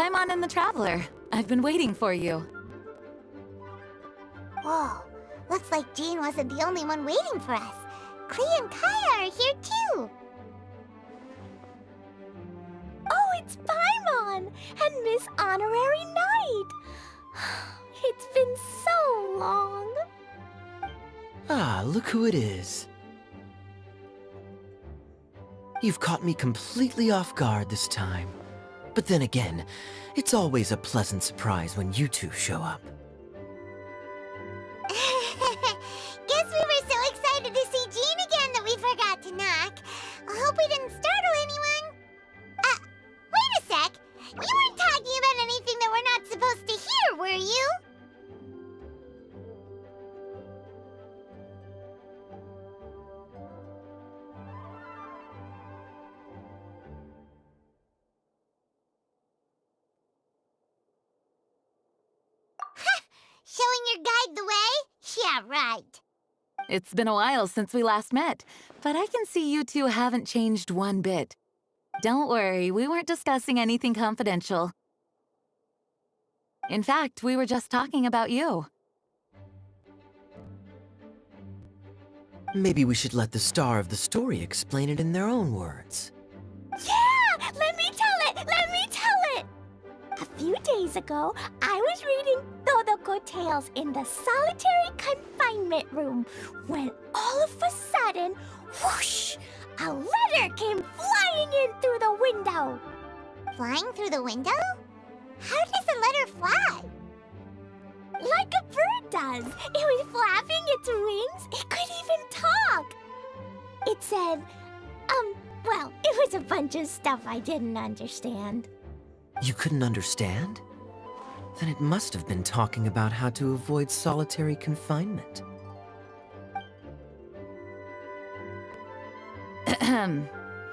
Paimon and the Traveler. I've been waiting for you. Whoa, looks like Jean wasn't the only one waiting for us. Klee and Kaya are here too. Oh, it's Paimon and Miss Honorary Knight. It's been so long. Ah, look who it is. You've caught me completely off guard this time. But then again, it's always a pleasant surprise when you two show up. Guess we were so excited to see Jean again that we forgot to knock. I hope we didn't startle anyone. Wait a sec. You weren't talking about anything that we're not supposed to hear, were you? Showing your guide the way? Yeah, right. It's been a while since we last met, but I can see you two haven't changed one bit. Don't worry, we weren't discussing anything confidential. In fact, we were just talking about you. Maybe we should let the star of the story explain it in their own words. Yeah! Let me tell it! Let me tell it! A few days ago, I was reading Todoko Tales in the solitary confinement room when all of a sudden, whoosh! A letter came flying in through the window. Flying through the window? How does a letter fly? Like a bird does. It was flapping its wings. It could even talk. It said, well, it was a bunch of stuff I didn't understand. You couldn't understand? Then it must have been talking about how to avoid solitary confinement.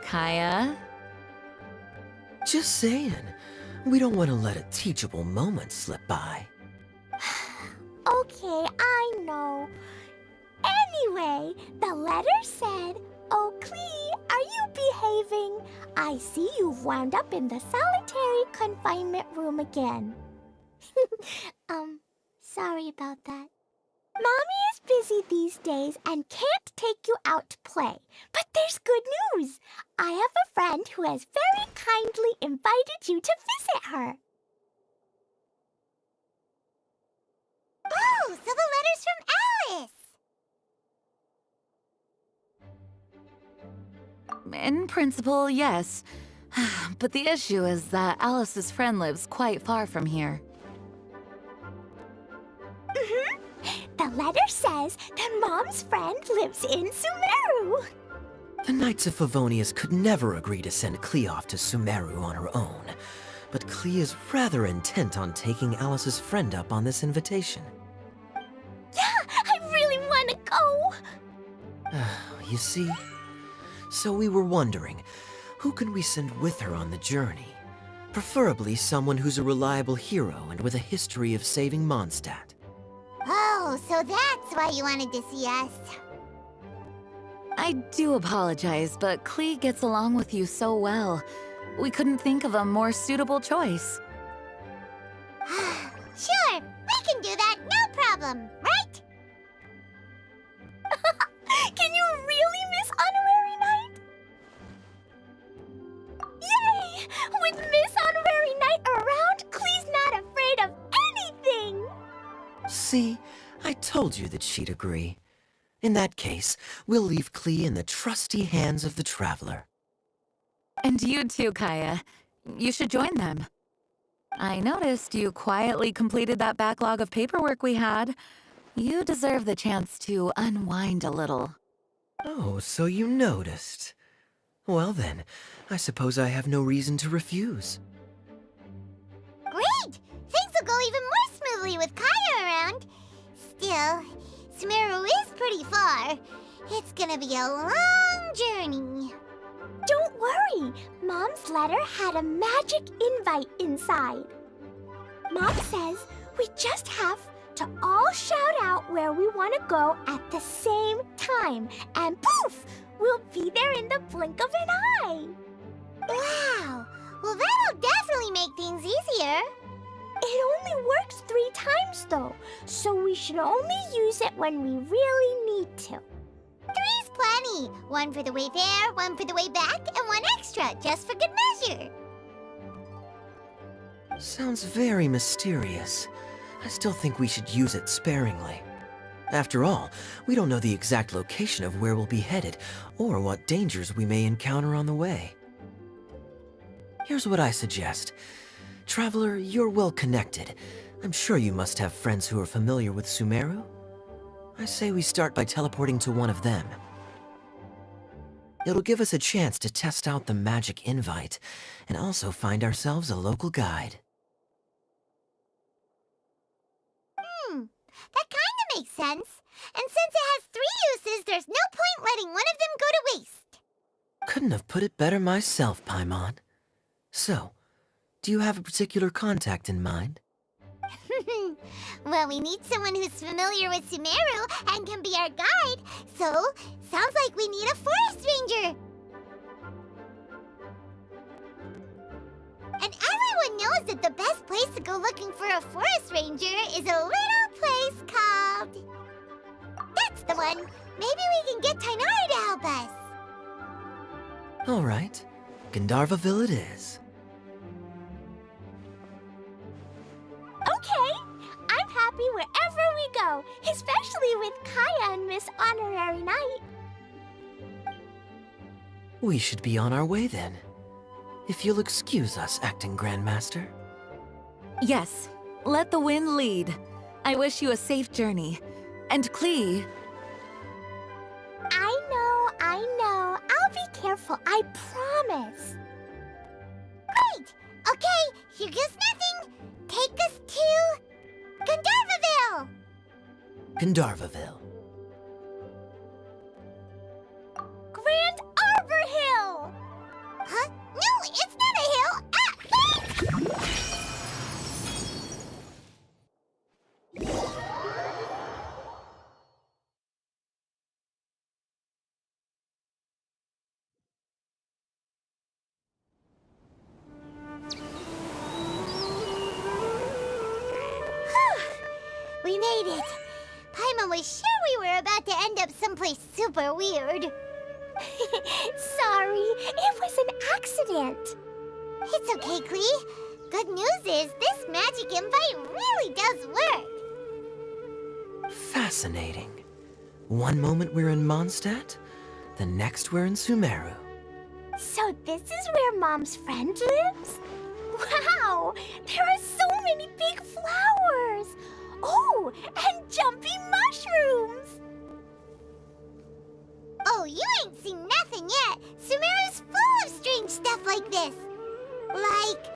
Kaya? Just saying. We don't want to let a teachable moment slip by. Okay, I know. Anyway, the letter said, "Oh, Klee, are you behaving? I see you've wound up in the solitary confinement room again." Sorry about that. Mommy is busy these days and can't take you out to play. But there's good news. I have a friend who has very kindly invited you to visit her. Oh, so the letter's from Alice! In principle, yes. But the issue is that Alice's friend lives quite far from here. The letter says that Mom's friend lives in Sumeru. The Knights of Favonius could never agree to send Klee off to Sumeru on her own. But Klee is rather intent on taking Alice's friend up on this invitation. Yeah, I really want to go. You see? So we were wondering, who can we send with her on the journey? Preferably someone who's a reliable hero and with a history of saving Mondstadt. Oh, so that's why you wanted to see us. I do apologize, but Klee gets along with you so well. We couldn't think of a more suitable choice. Sure, we can do that, no problem, right? Can you really, Miss Honorary Knight? Yay! With Miss Honorary Knight around, Klee's not afraid of anything! See? I told you that she'd agree. In that case, we'll leave Klee in the trusty hands of the Traveler. And you too, Kaya. You should join them. I noticed you quietly completed that backlog of paperwork we had. You deserve the chance to unwind a little. Oh, so you noticed. Well then, I suppose I have no reason to refuse. Great! Things will go even more smoothly with Kaya around. Still, Sumeru is pretty far. It's gonna be a long journey. Don't worry, Mom's letter had a magic invite inside. Mom says we just have to all shout out where we want to go at the same time, and poof, we'll be there in the blink of an eye. Wow! Well, that'll definitely make things easier. It only works 3 times, though, so we should only use it when we really need to. 3's plenty. 1 for the way there, 1 for the way back, and 1 extra, just for good measure. Sounds very mysterious. I still think we should use it sparingly. After all, we don't know the exact location of where we'll be headed, or what dangers we may encounter on the way. Here's what I suggest. Traveler, you're well connected. I'm sure you must have friends who are familiar with Sumeru. I say we start by teleporting to one of them. It'll give us a chance to test out the magic invite, and also find ourselves a local guide. That kinda makes sense. And since it has 3 uses, there's no point letting one of them go to waste. Couldn't have put it better myself, Paimon. So, do you have a particular contact in mind? Well, we need someone who's familiar with Sumeru and can be our guide. So, sounds like we need a forest ranger. And everyone knows that the best place to go looking for a forest ranger is a little place called... That's the one. Maybe we can get Tainari to help us. All right, Gandharvaville it is. Okay, I'm happy wherever we go, especially with Kaya and Miss Honorary Knight. We should be on our way then. If you'll excuse us, Acting Grandmaster. Yes, let the wind lead. I wish you a safe journey. And Klee, I know. I'll be careful, I promise. Great! Okay, here goes nothing. Take us to... Gandharvaville! Gandharvaville. Grand Arbor Hill! Huh? No, it's not a hill! Ah! We made it. Paimon was sure we were about to end up someplace super weird. Sorry, it was an accident. It's okay, Klee. Good news is this magic invite really does work. Fascinating. One moment we're in Mondstadt, the next we're in Sumeru. So this is where Mom's friend lives? Wow, there are so many big flowers. Oh, and jumpy mushrooms. Oh, you ain't seen nothing yet. Sumeru's full of strange stuff like this. Like,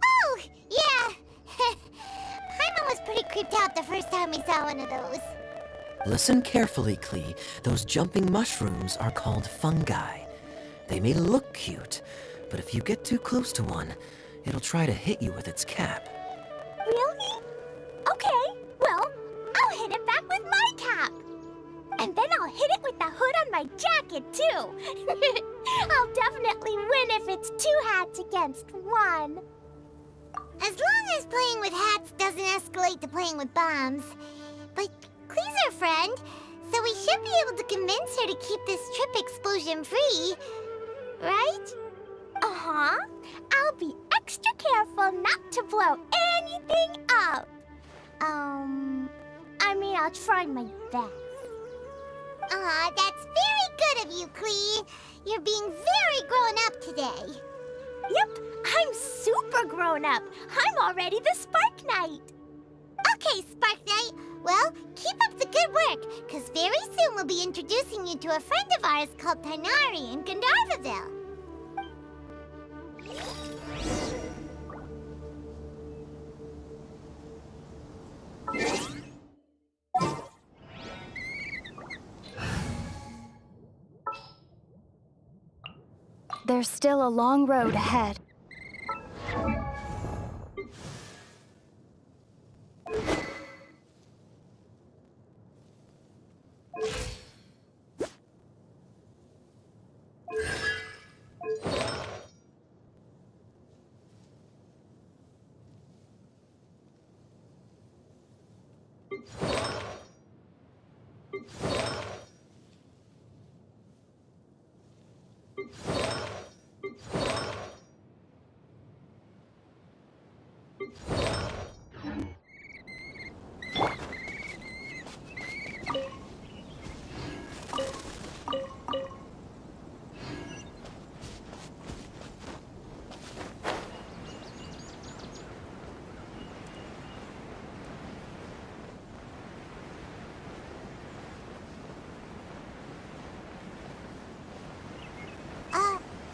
Oh, yeah. Paimon was pretty creeped out the first time we saw one of those. Listen carefully, Klee. Those jumping mushrooms are called fungi. They may look cute, but if you get too close to one, it'll try to hit you with its cap. Really? Okay, well, I'll hit it back with my cap. And then I'll hit it with the hood on my jacket, too. I'll definitely win if it's 2 hats against 1. As long as playing with hats doesn't escalate to playing with bombs. But Klee's our friend, so we should be able to convince her to keep this trip explosion-free. Right? Uh-huh. I'll be extra careful not to blow anything up. I mean, I'll try my best. Aw, that's very good of you, Klee. You're being very grown up today. Yep, I'm super grown up. I'm already the Spark Knight. Okay, Spark Knight. Well, keep up the good work, because very soon we'll be introducing you to a friend of ours called Tainari in Gandharvaville. There's still a long road ahead.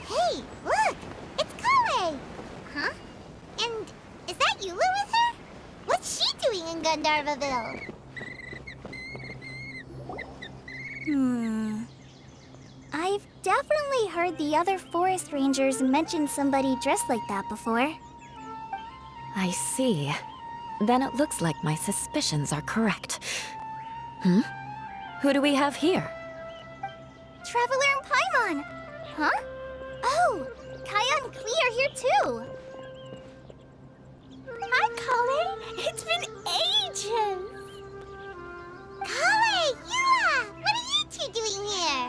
Hey, look! It's Kale! Huh? And is that Eula with her? What's she doing in Gandharvaville? I've definitely heard the other forest rangers mention somebody dressed like that before. I see. Then it looks like my suspicions are correct. Who do we have here? Traveler and Paimon! Huh? Oh, Kaya and Klee are here too! Hi, Kale! It's been ages! Kale! Eula! What are you two doing here?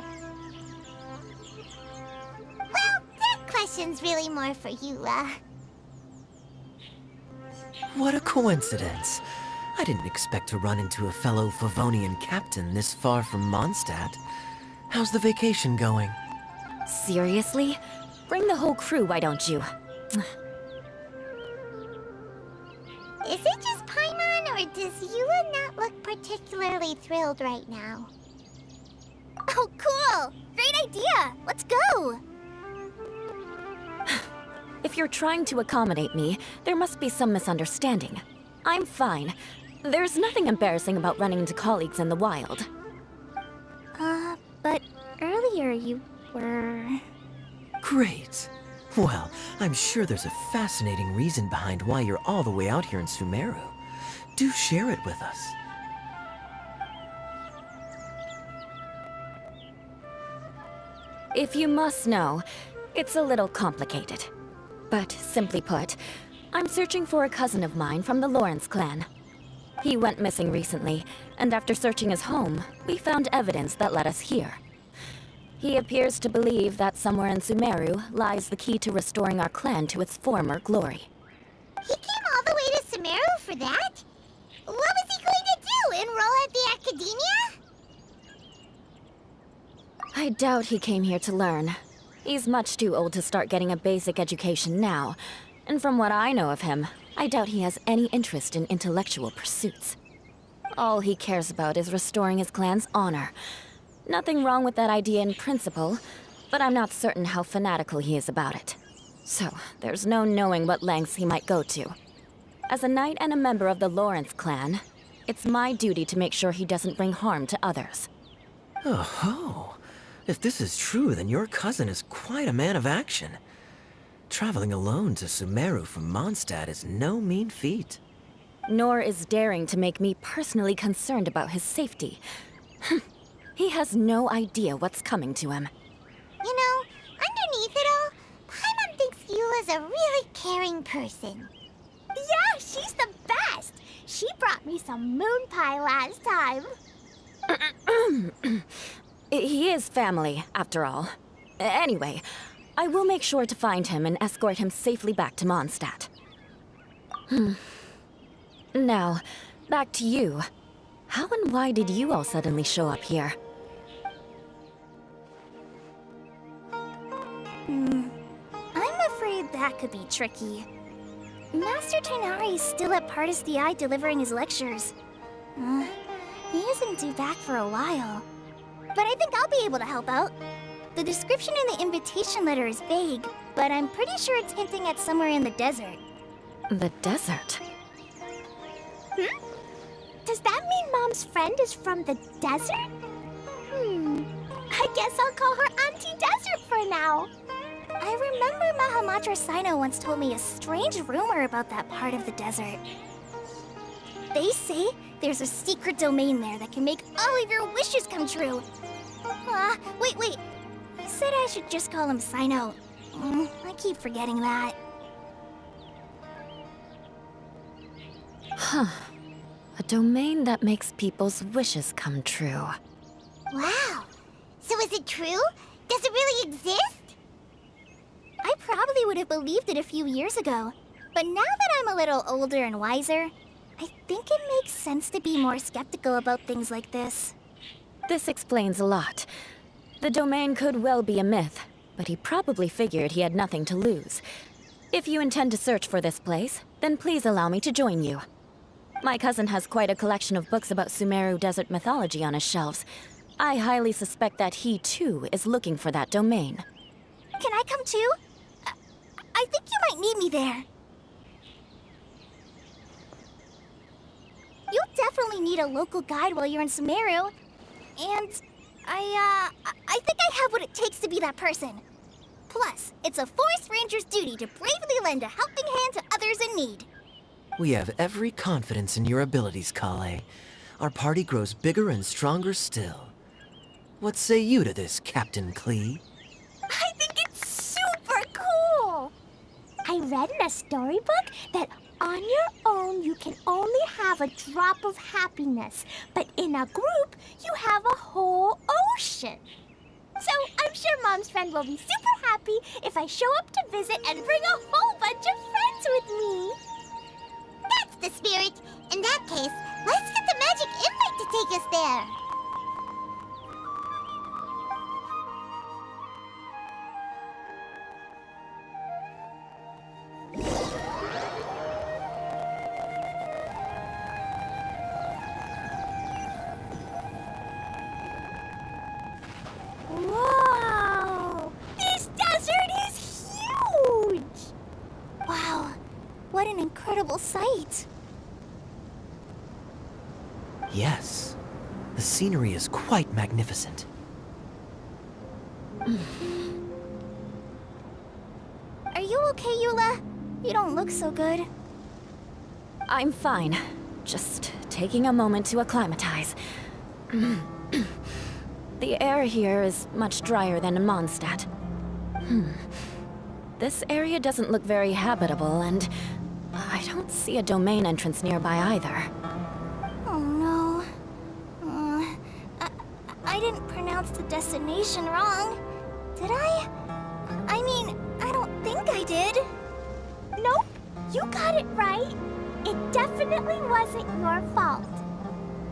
Well, that question's really more for Eula. What a coincidence. I didn't expect to run into a fellow Favonian captain this far from Mondstadt. How's the vacation going? Seriously? Bring the whole crew, why don't you? Is it just Paimon, or does Eula not look particularly thrilled right now? Oh, cool! Great idea! Let's go! If you're trying to accommodate me, there must be some misunderstanding. I'm fine. There's nothing embarrassing about running into colleagues in the wild. But earlier you were... Great. Well, I'm sure there's a fascinating reason behind why you're all the way out here in Sumeru. Do share it with us. If you must know, it's a little complicated. But simply put, I'm searching for a cousin of mine from the Lawrence clan. He went missing recently, and after searching his home, we found evidence that led us here. He appears to believe that somewhere in Sumeru lies the key to restoring our clan to its former glory. He came all the way to Sumeru for that? What was he going to do, enroll at the academia? I doubt he came here to learn. He's much too old to start getting a basic education now. And from what I know of him, I doubt he has any interest in intellectual pursuits. All he cares about is restoring his clan's honor. Nothing wrong with that idea in principle, but I'm not certain how fanatical he is about it. So, there's no knowing what lengths he might go to. As a knight and a member of the Lawrence clan, it's my duty to make sure he doesn't bring harm to others. Oh-ho. If this is true, then your cousin is quite a man of action. Traveling alone to Sumeru from Mondstadt is no mean feat. Nor is daring to make me personally concerned about his safety. He has no idea what's coming to him. You know, underneath it all, Paimon thinks Eula's a really caring person. Yeah, she's the best! She brought me some moon pie last time. He is family, after all. Anyway, I will make sure to find him and escort him safely back to Mondstadt. Now, back to you. How and why did you all suddenly show up here? I'm afraid that could be tricky. Master Tighnari is still at Pardis the Eye delivering his lectures. He isn't due back for a while. But I think I'll be able to help out. The description in the invitation letter is vague, but I'm pretty sure it's hinting at somewhere in the desert. The desert? Does that mean Mom's friend is from the desert? I guess I'll call her Auntie Desert for now. I remember Mahamatra Sino once told me a strange rumor about that part of the desert. They say there's a secret domain there that can make all of your wishes come true. Wait. He said I should just call him Sino. I keep forgetting that. A domain that makes people's wishes come true. Wow. So is it true? Does it really exist? would have believed it a few years ago. But now that I'm a little older and wiser, I think it makes sense to be more skeptical about things like this. This explains a lot. The domain could well be a myth, but he probably figured he had nothing to lose. If you intend to search for this place, then please allow me to join you. My cousin has quite a collection of books about Sumeru desert mythology on his shelves. I highly suspect that he, too, is looking for that domain. Can I come too? I think you might need me there. You'll definitely need a local guide while you're in Sumeru. And I think I have what it takes to be that person. Plus, it's a forest ranger's duty to bravely lend a helping hand to others in need. We have every confidence in your abilities, Kale. Our party grows bigger and stronger still. What say you to this, Captain Klee? I think it's super cool! I read in a storybook that on your own you can only have a drop of happiness, but in a group you have a whole ocean. So I'm sure Mom's friend will be super happy if I show up to visit and bring a whole bunch of friends with me. That's the spirit. In that case, let's get the magic invite to take us there. Whoa! This desert is huge! Wow, what an incredible sight. Yes. The scenery is quite magnificent. Are you okay, Eula? You don't look so good. I'm fine. Just taking a moment to acclimatize. The air here is much drier than in Mondstadt. This area doesn't look very habitable, and I don't see a domain entrance nearby either. Oh no. I didn't pronounce the destination wrong. Did I? I mean, I don't think I did. Nope, you got it right. It definitely wasn't your fault.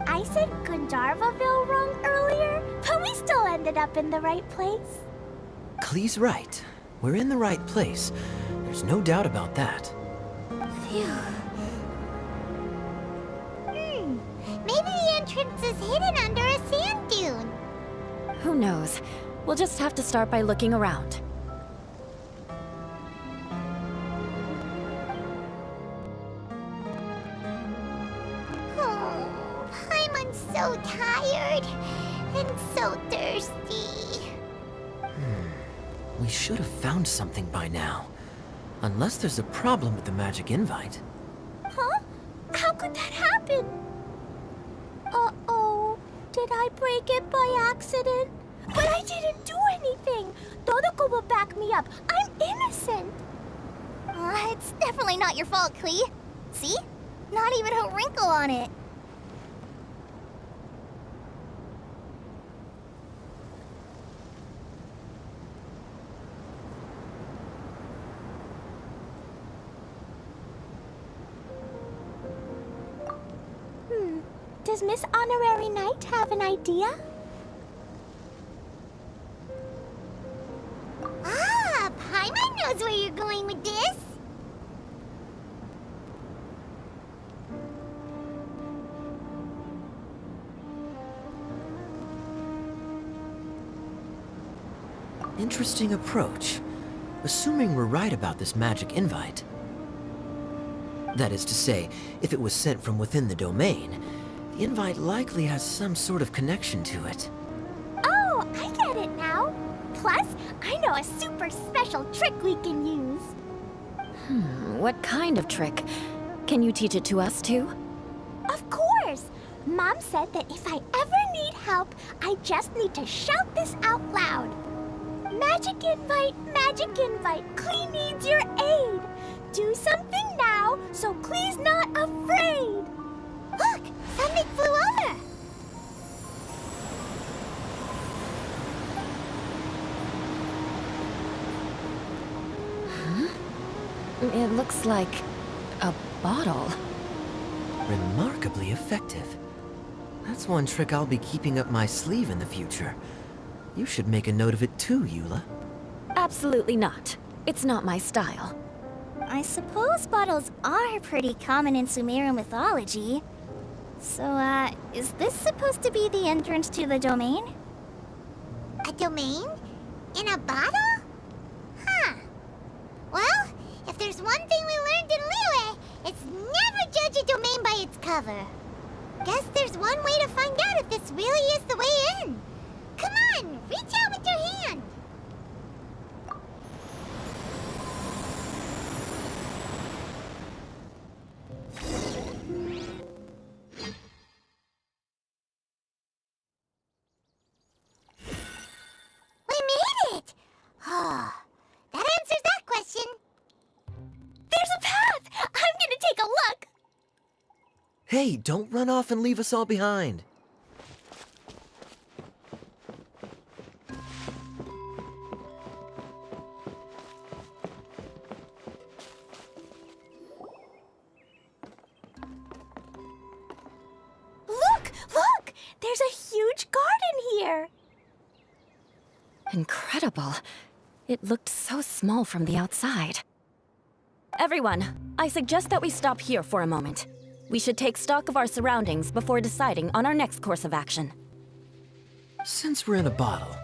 I said Gandharvaville wrong earlier, but we still ended up in the right place. Klee's right. We're in the right place. There's no doubt about that. Phew. Maybe the entrance is hidden under a sand dune. Who knows? We'll just have to start by looking around. Oh, Paimon's so tired and so thirsty. We should have found something by now. Unless there's a problem with the magic invite. Huh? How could that happen? Uh-oh. Did I break it by accident? But I didn't do anything. Todoko will back me up. I'm innocent. It's definitely not your fault, Klee. See? Not even a wrinkle on it. Does Miss Honorary Knight have an idea? Ah, Paimon knows where you're going with this. Interesting approach. Assuming we're right about this magic invite. That is to say, if it was sent from within the domain, the invite likely has some sort of connection to it. Oh, I get it now. Plus, I know a super special trick we can use. What kind of trick? Can you teach it to us too? Of course! Mom said that if I ever need help, I just need to shout this out loud. Magic invite, Klee needs your aid. Do something now, so Klee's not afraid. Look, something flew over. It looks like a bottle. Remarkably effective. That's one trick I'll be keeping up my sleeve in the future. You should make a note of it too, Eula. Absolutely not. It's not my style. I suppose bottles are pretty common in Sumerian mythology. So, is this supposed to be the entrance to the domain? A domain? In a bottle? Huh. Well, if there's one thing we learned in Liyue, it's never judge a domain by its cover. Guess there's one way to find out if this really is the way in. Come on, reach out with your hand. We made it! Oh, that answers that question. There's a path! I'm gonna take a look! Hey, don't run off and leave us all behind. Look! Look! There's a huge garden here! Incredible. It looked so small from the outside. Everyone, I suggest that we stop here for a moment. We should take stock of our surroundings before deciding on our next course of action. Since we're in a bottle,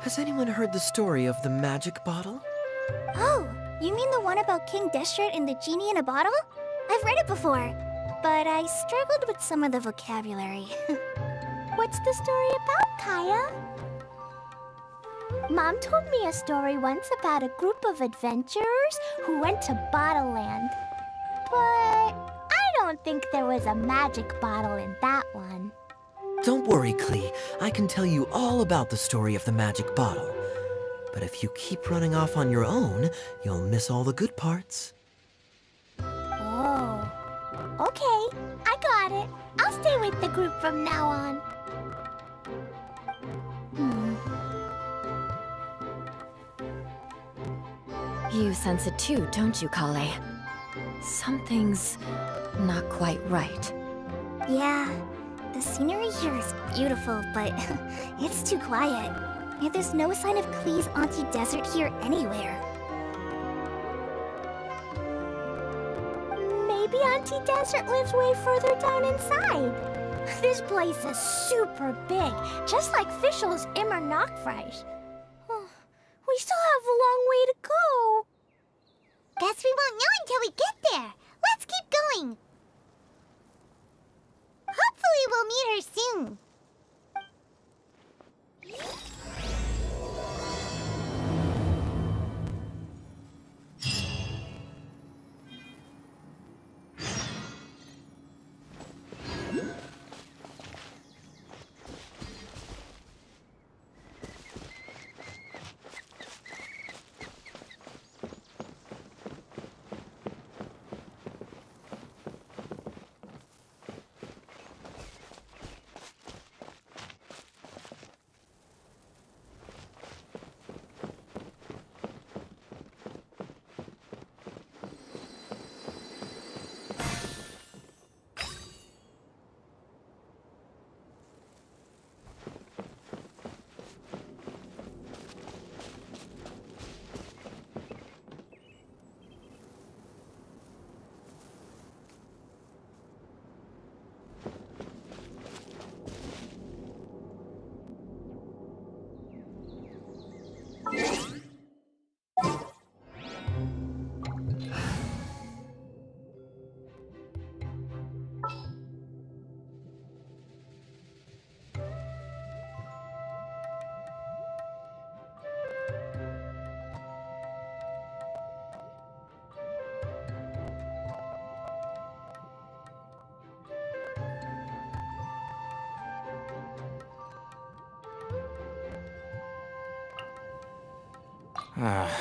has anyone heard the story of the magic bottle? Oh, you mean the one about King Deshret and the genie in a bottle? I've read it before, but I struggled with some of the vocabulary. What's the story about, Kaya? Mom told me a story once about a group of adventurers who went to Bottle Land. But I don't think there was a magic bottle in that one. Don't worry, Klee. I can tell you all about the story of the magic bottle. But if you keep running off on your own, you'll miss all the good parts. Oh. Okay, I got it. I'll stay with the group from now on. You sense it too, don't you, Kale? Something's not quite right. Yeah, the scenery here is beautiful, but it's too quiet. And there's no sign of Klee's Auntie Desert here anywhere. Maybe Auntie Desert lives way further down inside. This place is super big, just like Fischl's Immer Nachtreich. We still have a long way to go. Guess we won't know until we get there. Let's keep going. Hopefully we'll meet her soon.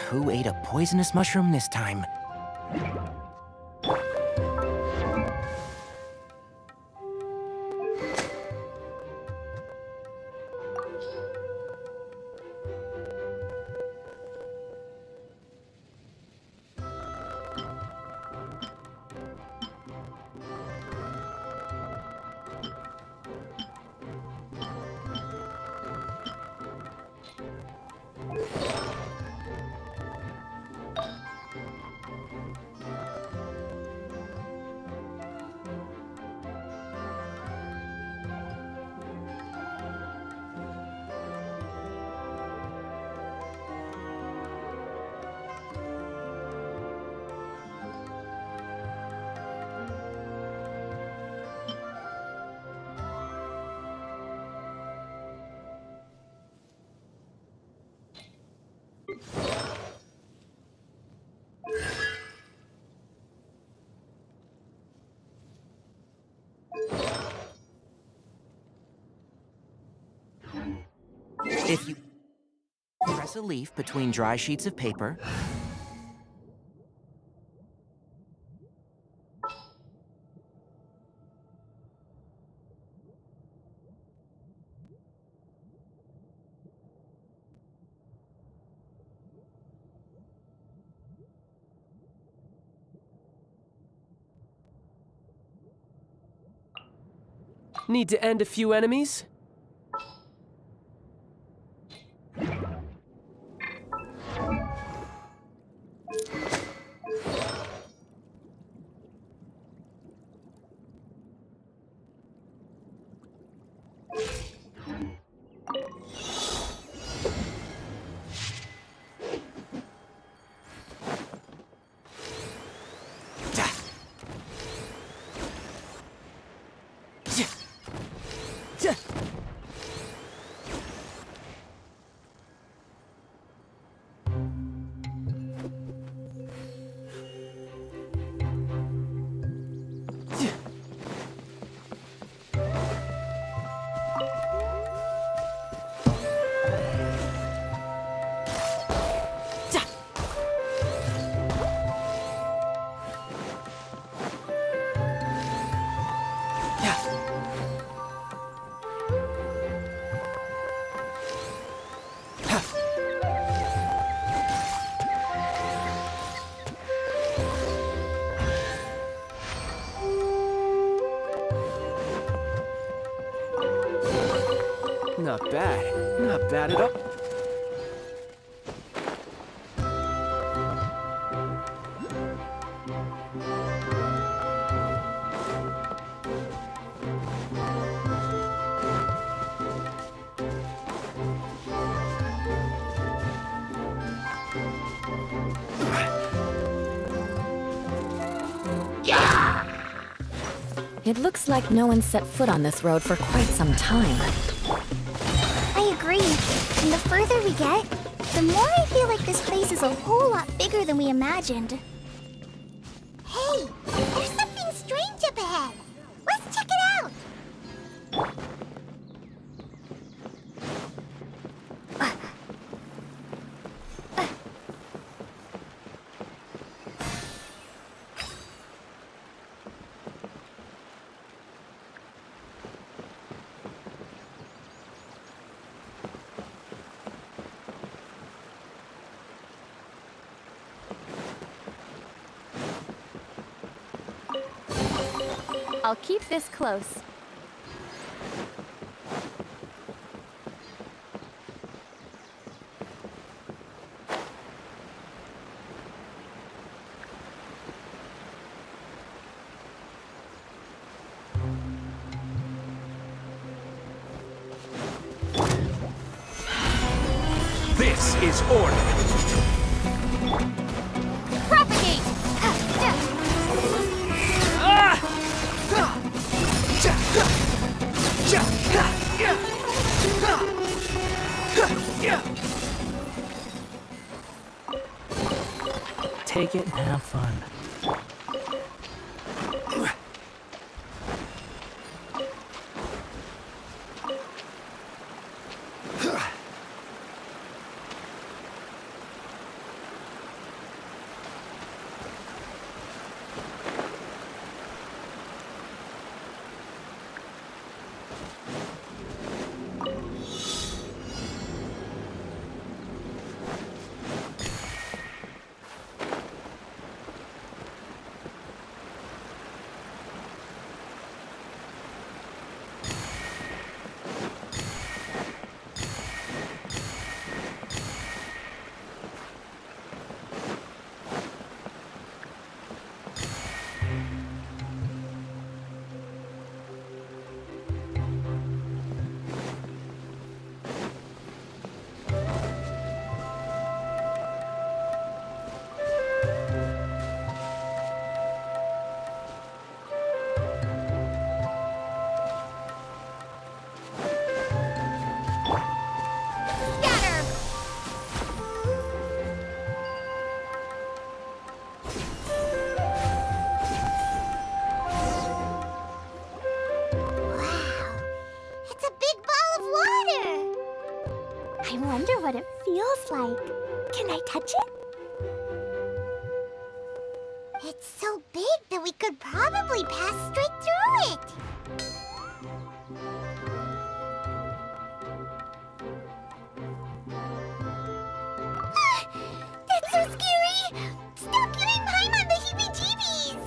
Who ate a poisonous mushroom this time? If you press a leaf between dry sheets of paper, Need to end a few enemies? Not bad. Not bad at all. It looks like no one set foot on this road for quite some time. I agree. And the further we get, the more I feel like this place is a whole lot bigger than we imagined. Hey, there's something strange up ahead. Let's check it out. I'll keep this close. This is order. Propagate! take it and have fun. looks like. Can I touch it? It's so big that we could probably pass straight through it. That's so scary! Stop giving Paimon the heebie-jeebies!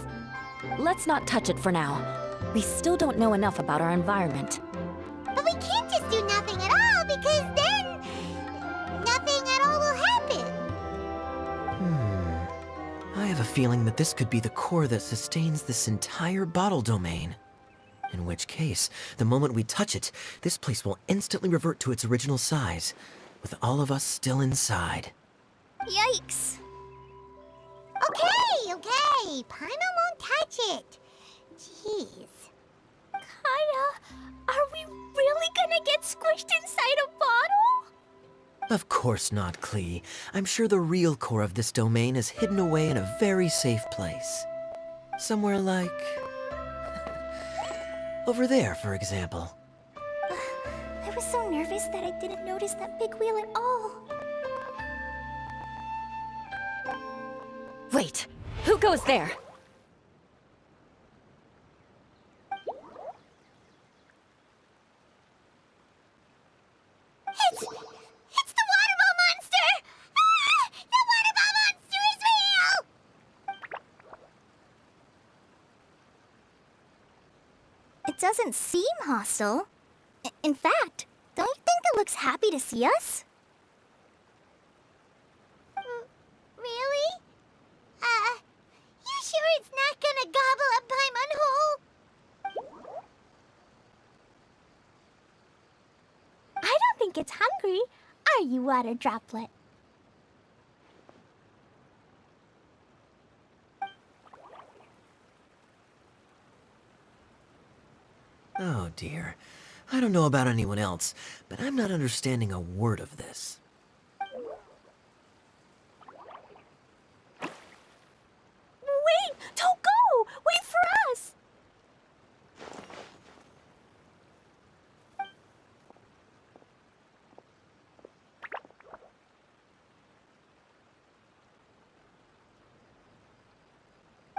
Let's not touch it for now. We still don't know enough about our environment. But we can't just do nothing at all, because then nothing at all will happen. I have a feeling that this could be the core that sustains this entire bottle domain. In which case, the moment we touch it, this place will instantly revert to its original size, with all of us still inside. Yikes. Okay. Paimon won't touch it. Jeez. Kaya, are we really gonna get squished inside a bottle? Of course not, Klee. I'm sure the real core of this domain is hidden away in a very safe place. Somewhere like... over there, for example. I was so nervous that I didn't notice that big wheel at all. Wait, who goes there? It's the water ball monster! Ah! The water ball monster is real! It doesn't seem hostile. In fact, don't you think it looks happy to see us? Really? You sure it's not gonna gobble up Paimon whole? I don't think it's hungry. Are you, water droplet? Oh dear. I don't know about anyone else, but I'm not understanding a word of this. Wait! Don't go! Wait for us!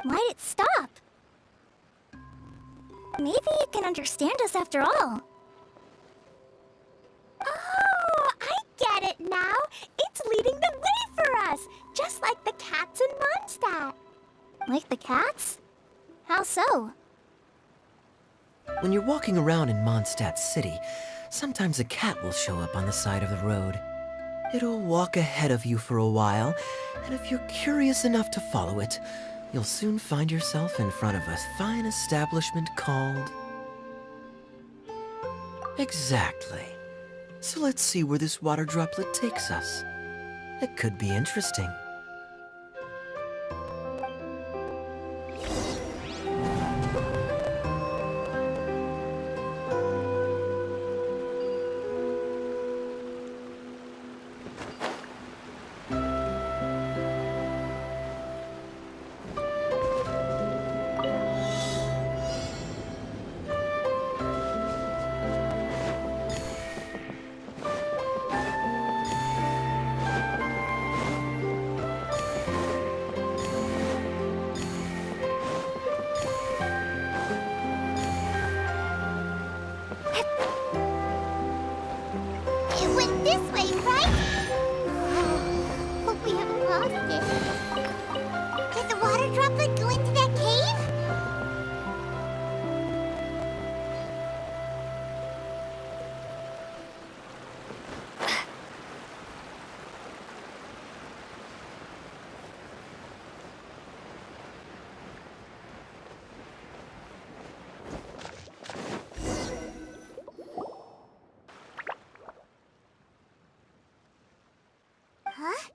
Why'd it stop? Maybe it can understand us after all. Oh, I get it now. It's leading the way for us, just like the cats in Mondstadt. Like the cats? How so? When you're walking around in Mondstadt City, sometimes a cat will show up on the side of the road. It'll walk ahead of you for a while, and if you're curious enough to follow it, you'll soon find yourself in front of a fine establishment called... Exactly. So let's see where this water droplet takes us. It could be interesting. It went this way, right? Hope we haven't lost it. Did the water droplet go into that cave? Huh?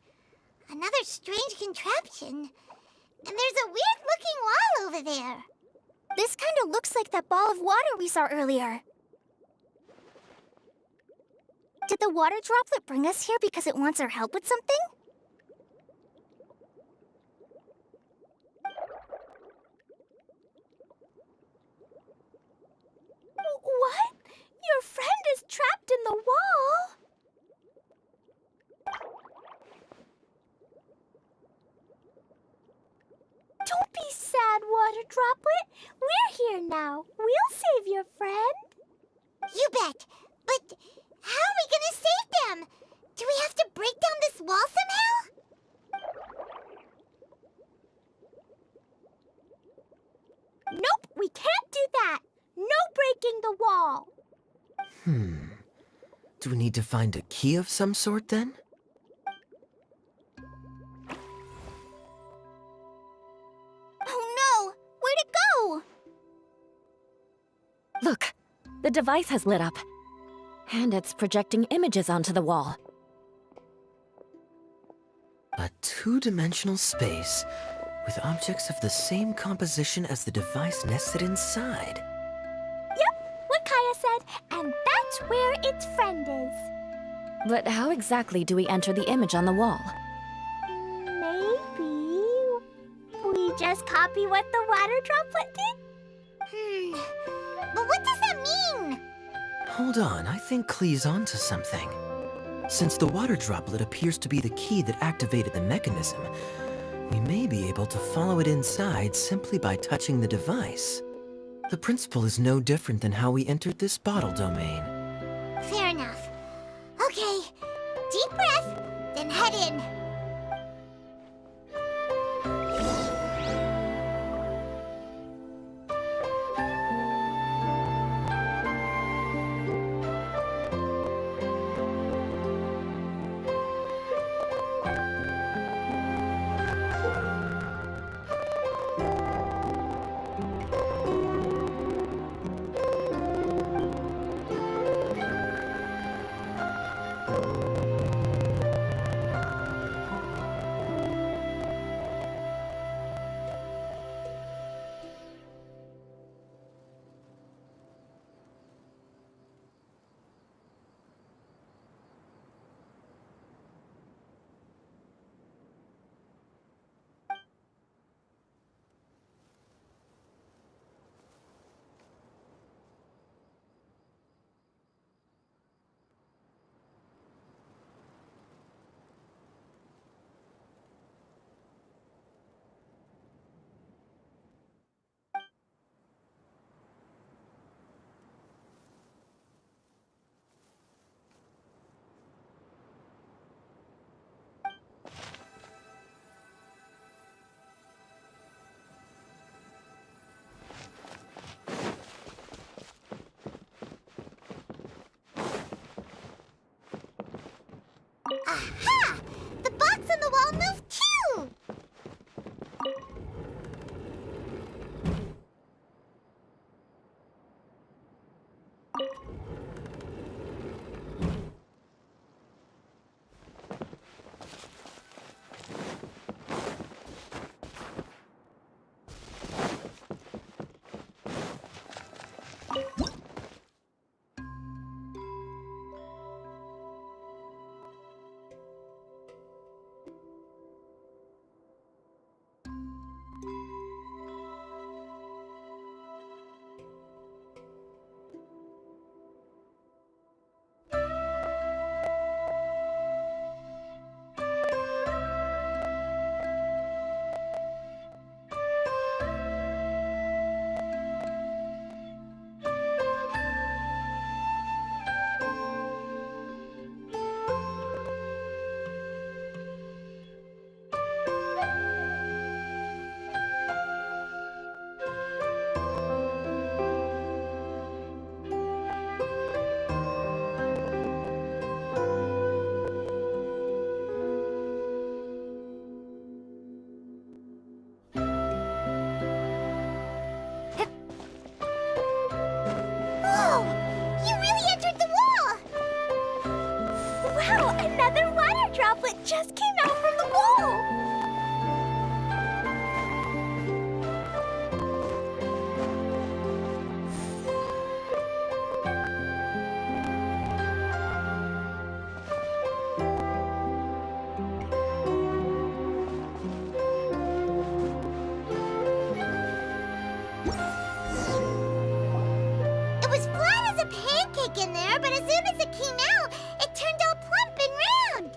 Another strange contraption. And there's a weird-looking wall over there. This kind of looks like that ball of water we saw earlier. Did the water droplet bring us here because it wants our help with something? What? Your friend is trapped in the wall? water droplet. We're here now. We'll save your friend. You bet. But how are we gonna save them? Do we have to break down this wall somehow? Nope, we can't do that. No breaking the wall. Do we need to find a key of some sort then? Oh no! Where'd it go? Look, the device has lit up. And it's projecting images onto the wall. A two-dimensional space with objects of the same composition as the device nested inside. Yep, what Kaya said, and that's where its friend is. But how exactly do we enter the image on the wall? Maybe we just copy what the water droplet did? But what does that mean? Hold on, I think Klee's onto something. Since the water droplet appears to be the key that activated the mechanism, we may be able to follow it inside simply by touching the device. The principle is no different than how we entered this bottle domain. Fair enough. Okay, deep breath, then head in. Aha! The box on the wall moved too! Whoa! You really entered the wall! Wow, another water droplet just came out from the wall! It was flat as a pancake in there, but as soon as it came out, it turned all plump and round.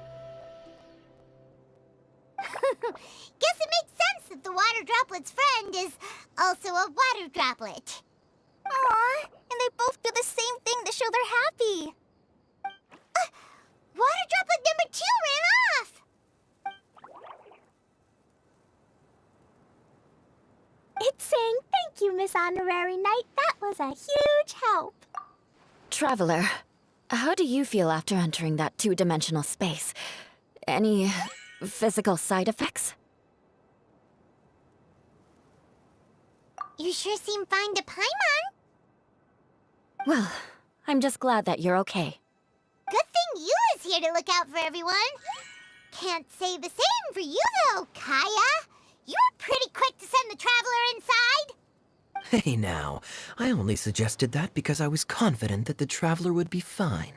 Guess it makes sense that the water droplet's friend is also a water droplet. Aw, and they both do the same thing to show they're happy. Water droplet number 2 ran off! It's saying thank you, Miss Honorary Knight. That was a huge help. Traveler, how do you feel after entering that two-dimensional space? Any physical side effects? You sure seem fine to Paimon. Well, I'm just glad that you're okay. Good thing you is here to look out for everyone. Can't say the same for you, though, Kaya. You were pretty quick to send the Traveler inside. Hey now, I only suggested that because I was confident that the Traveler would be fine.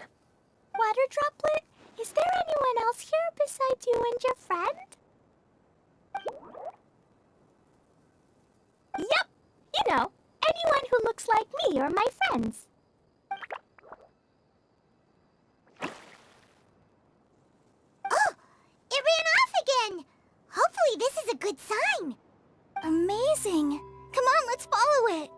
Water Droplet, is there anyone else here besides you and your friend? Yep, you know, anyone who looks like me or my friends. Oh, it ran off again. Hopefully this is a good sign. Amazing. Come on, let's follow it.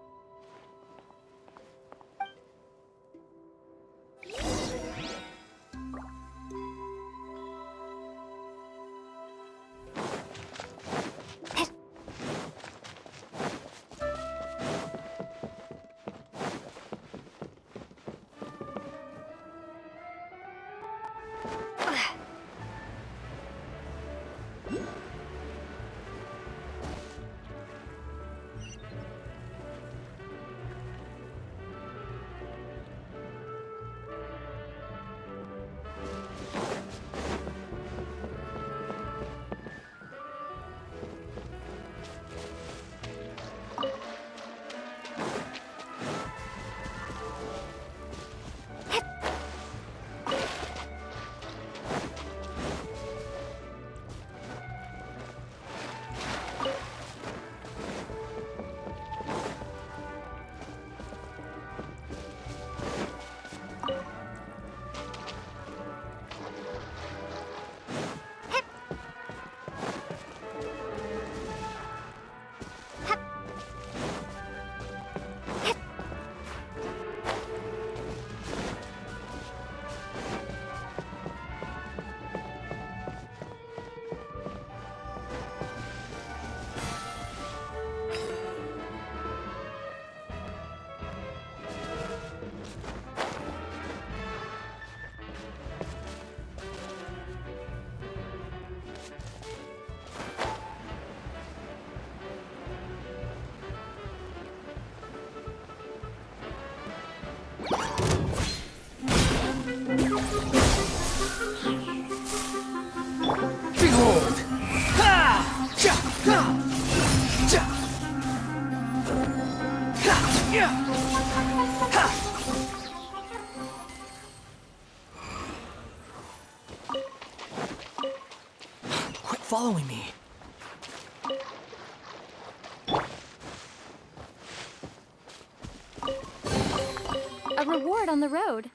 Behold! Ha! Ja! Ha! Ja! Ha! Yeah! Ha! Quit following me. A reward on the road.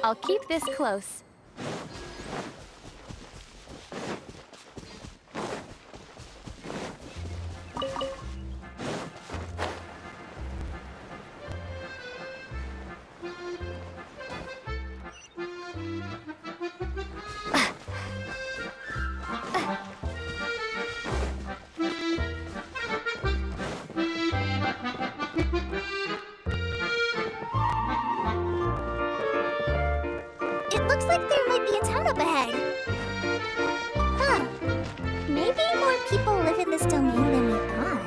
I'll keep this close. It looks like there might be a town up ahead. Huh. Maybe more people live in this domain than we thought.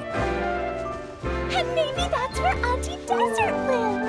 And maybe that's where Auntie Desert lives.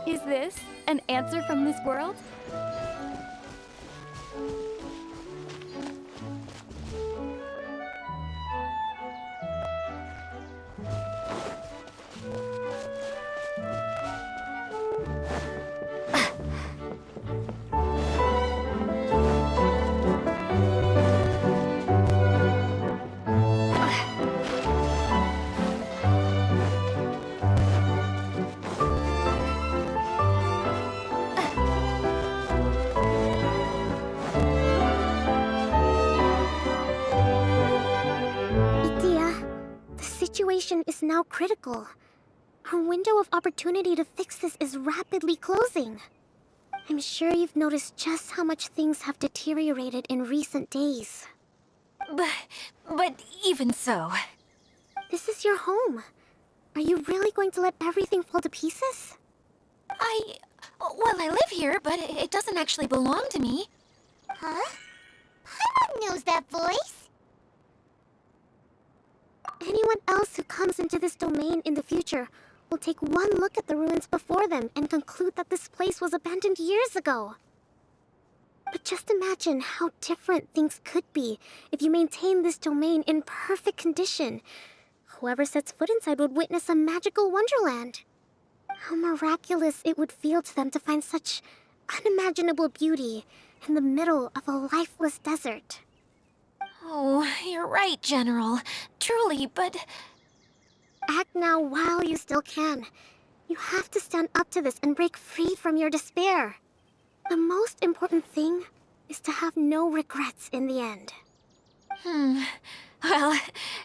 Is this an answer from this world? Idea, the situation is now critical. Our window of opportunity to fix this is rapidly closing. I'm sure you've noticed just how much things have deteriorated in recent days. But even so... This is your home. Are you really going to let everything fall to pieces? Well, I live here, but it doesn't actually belong to me. Huh? Paimon knows that voice. Anyone else who comes into this domain in the future will take one look at the ruins before them and conclude that this place was abandoned years ago. But just imagine how different things could be if you maintain this domain in perfect condition. Whoever sets foot inside would witness a magical wonderland. How miraculous it would feel to them to find such unimaginable beauty in the middle of a lifeless desert. Oh, you're right, General. Truly, but... Act now while you still can. You have to stand up to this and break free from your despair. The most important thing is to have no regrets in the end. Well,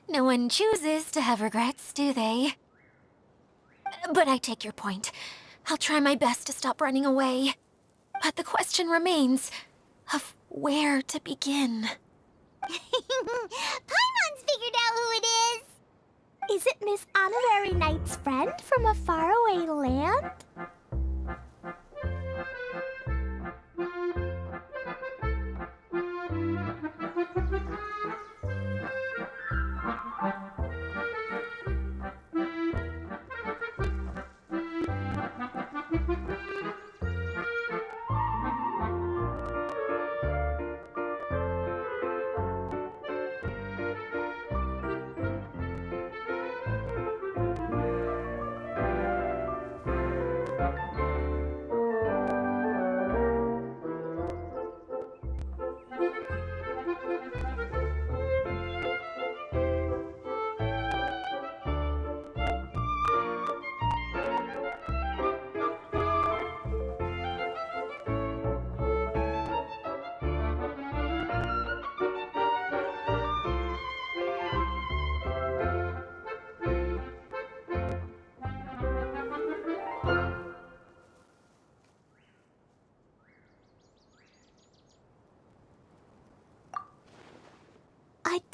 no one chooses to have regrets, do they? But I take your point. I'll try my best to stop running away. But the question remains of where to begin. Paimon's figured out who it is. Is it Miss Honorary Knight's friend from a faraway land?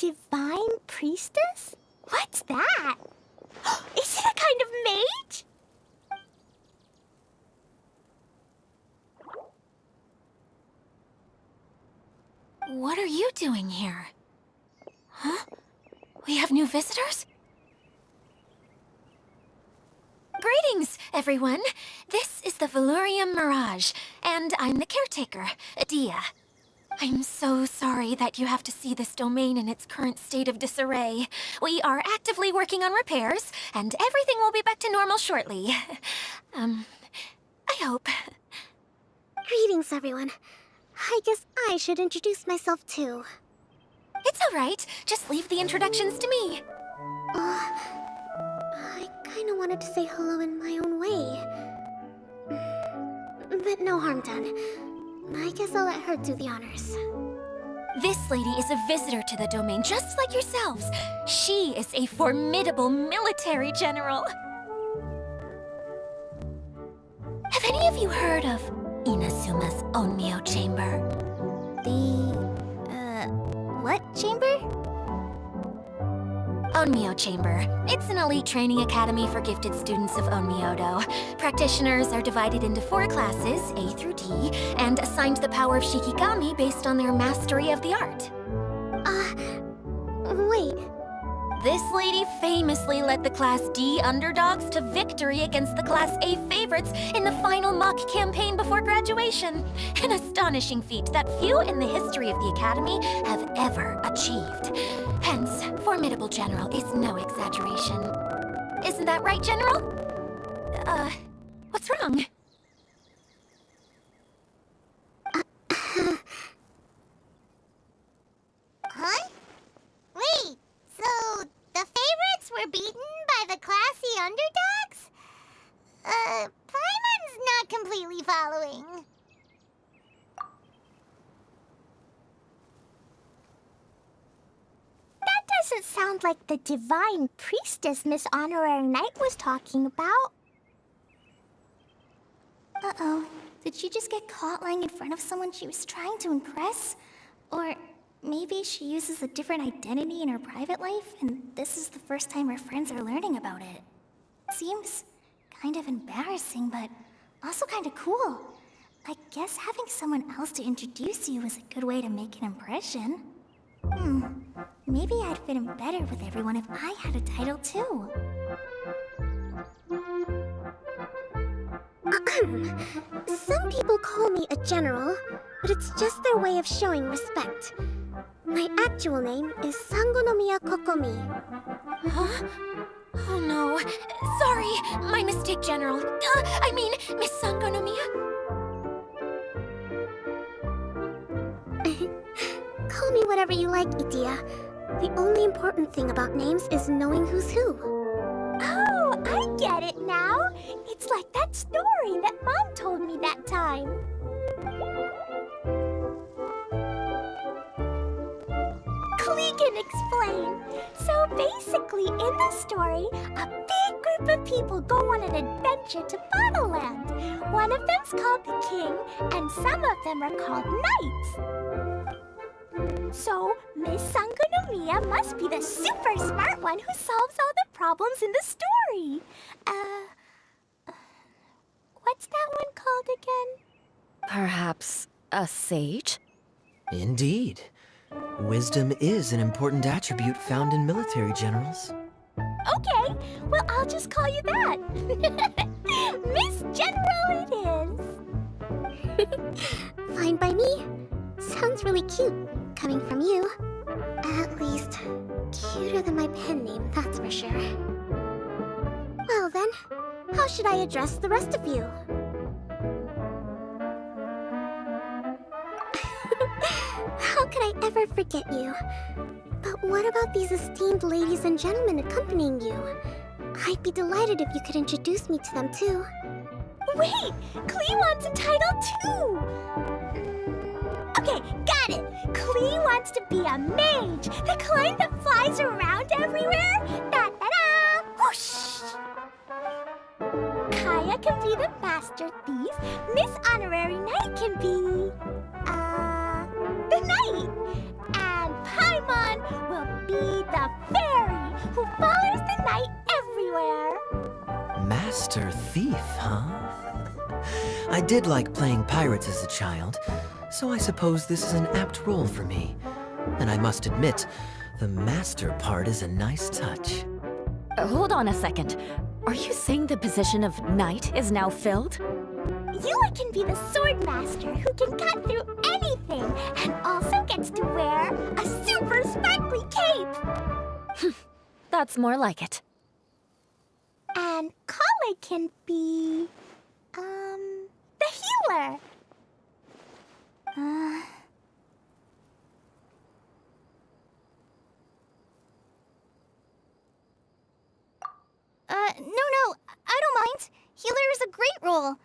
Divine priestess? What's that? Is it a kind of mage? What are you doing here? Huh? We have new visitors? Greetings, everyone. This is the Valurium Mirage, and I'm the caretaker, Adia. I'm so sorry that you have to see this domain in its current state of disarray. We are actively working on repairs, and everything will be back to normal shortly. I hope. Greetings, everyone. I guess I should introduce myself too. It's all right. Just leave the introductions to me. I kinda wanted to say hello in my own way. But no harm done. I guess I'll let her do the honors. This lady is a visitor to the domain, just like yourselves. She is a formidable military general. Have any of you heard of Inazuma's Onmyo Chamber? What chamber? Onmyo Chamber. It's an elite training academy for gifted students of Onmyodo. Practitioners are divided into 4 classes, A through D, and assigned the power of Shikigami based on their mastery of the art. Wait. This lady famously led the Class D underdogs to victory against the Class A favorites in the final mock campaign before graduation. An astonishing feat that few in the history of the Academy have ever achieved. Hence, formidable general is no exaggeration. Isn't that right, General? What's wrong? Huh? Wait, so the favorites were beaten by the classy underdogs? Paimon's not completely following. That doesn't sound like the divine priestess Miss Honorary Knight was talking about. Uh-oh. Did she just get caught lying in front of someone she was trying to impress? Or maybe she uses a different identity in her private life, and this is the first time her friends are learning about it. Seems kind of embarrassing, but also kind of cool. I guess having someone else to introduce you is a good way to make an impression. Maybe I'd fit in better with everyone if I had a title too. Some people call me a general, but it's just their way of showing respect. My actual name is Sangonomiya Kokomi. Huh? Oh no. Sorry, my mistake, General. I mean, Miss Sangonomiya. Call me whatever you like, Idia. The only important thing about names is knowing who's who. Oh, I get it now. It's like that story that Mom told me that time. Klee can explain. So basically, in the story, a big group of people go on an adventure to Bottleland. One of them's called the King, and some of them are called Knights. So, Miss Sangonomiya must be the super smart one who solves all the problems in the story. What's that one called again? Perhaps a sage? Indeed. Wisdom is an important attribute found in military generals. Okay, well, I'll just call you that. Miss General it is. Fine by me. Sounds really cute, coming from you. At least, cuter than my pen name, that's for sure. Well then, how should I address the rest of you? How could I ever forget you? But what about these esteemed ladies and gentlemen accompanying you? I'd be delighted if you could introduce me to them too. Wait, Klee wants a title too. Okay, got it. Klee wants to be a mage, the kind that flies around everywhere. Da-da-da! Whoosh! Kaya can be the master thief. Miss Honorary Knight can be, the knight. And Paimon Paimon will be the fairy who follows the knight everywhere. Master Thief, huh? I did like playing pirates as a child, so I suppose this is an apt role for me. And I must admit, the master part is a nice touch. Hold on a second. Are you saying the position of knight is now filled? Yula can be the sword master who can cut through anything and also gets to wear a super sparkly cape. That's more like it. And Kale can be, the healer. No, I don't mind. Healer is a great role.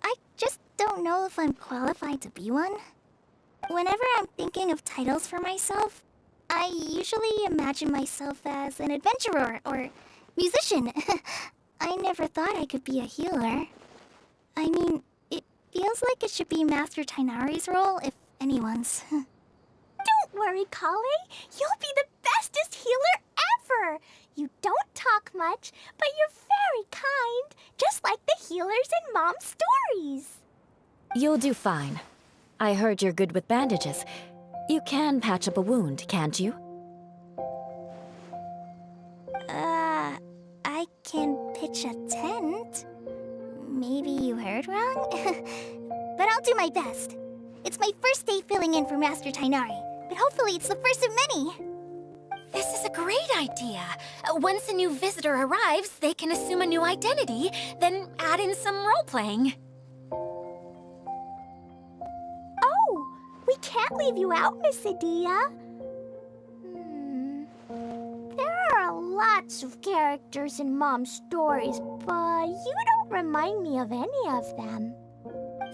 I just don't know if I'm qualified to be one. Whenever I'm thinking of titles for myself, I usually imagine myself as an adventurer or musician. I never thought I could be a healer. I mean, it feels like it should be Master Tainari's role, if anyone's. Don't worry, Kale. You'll be the bestest healer ever. You don't talk much, but you're very kind, just like the healers in Mom's stories. You'll do fine. I heard you're good with bandages. You can patch up a wound, can't you? I can pitch a tent. Maybe you heard wrong? But I'll do my best. It's my first day filling in for Master Tainari, but hopefully it's the first of many. This is a great idea. Once a new visitor arrives, they can assume a new identity, then add in some role-playing. Oh, we can't leave you out, Miss Adia. There are lots of characters in Mom's stories, but you don't remind me of any of them.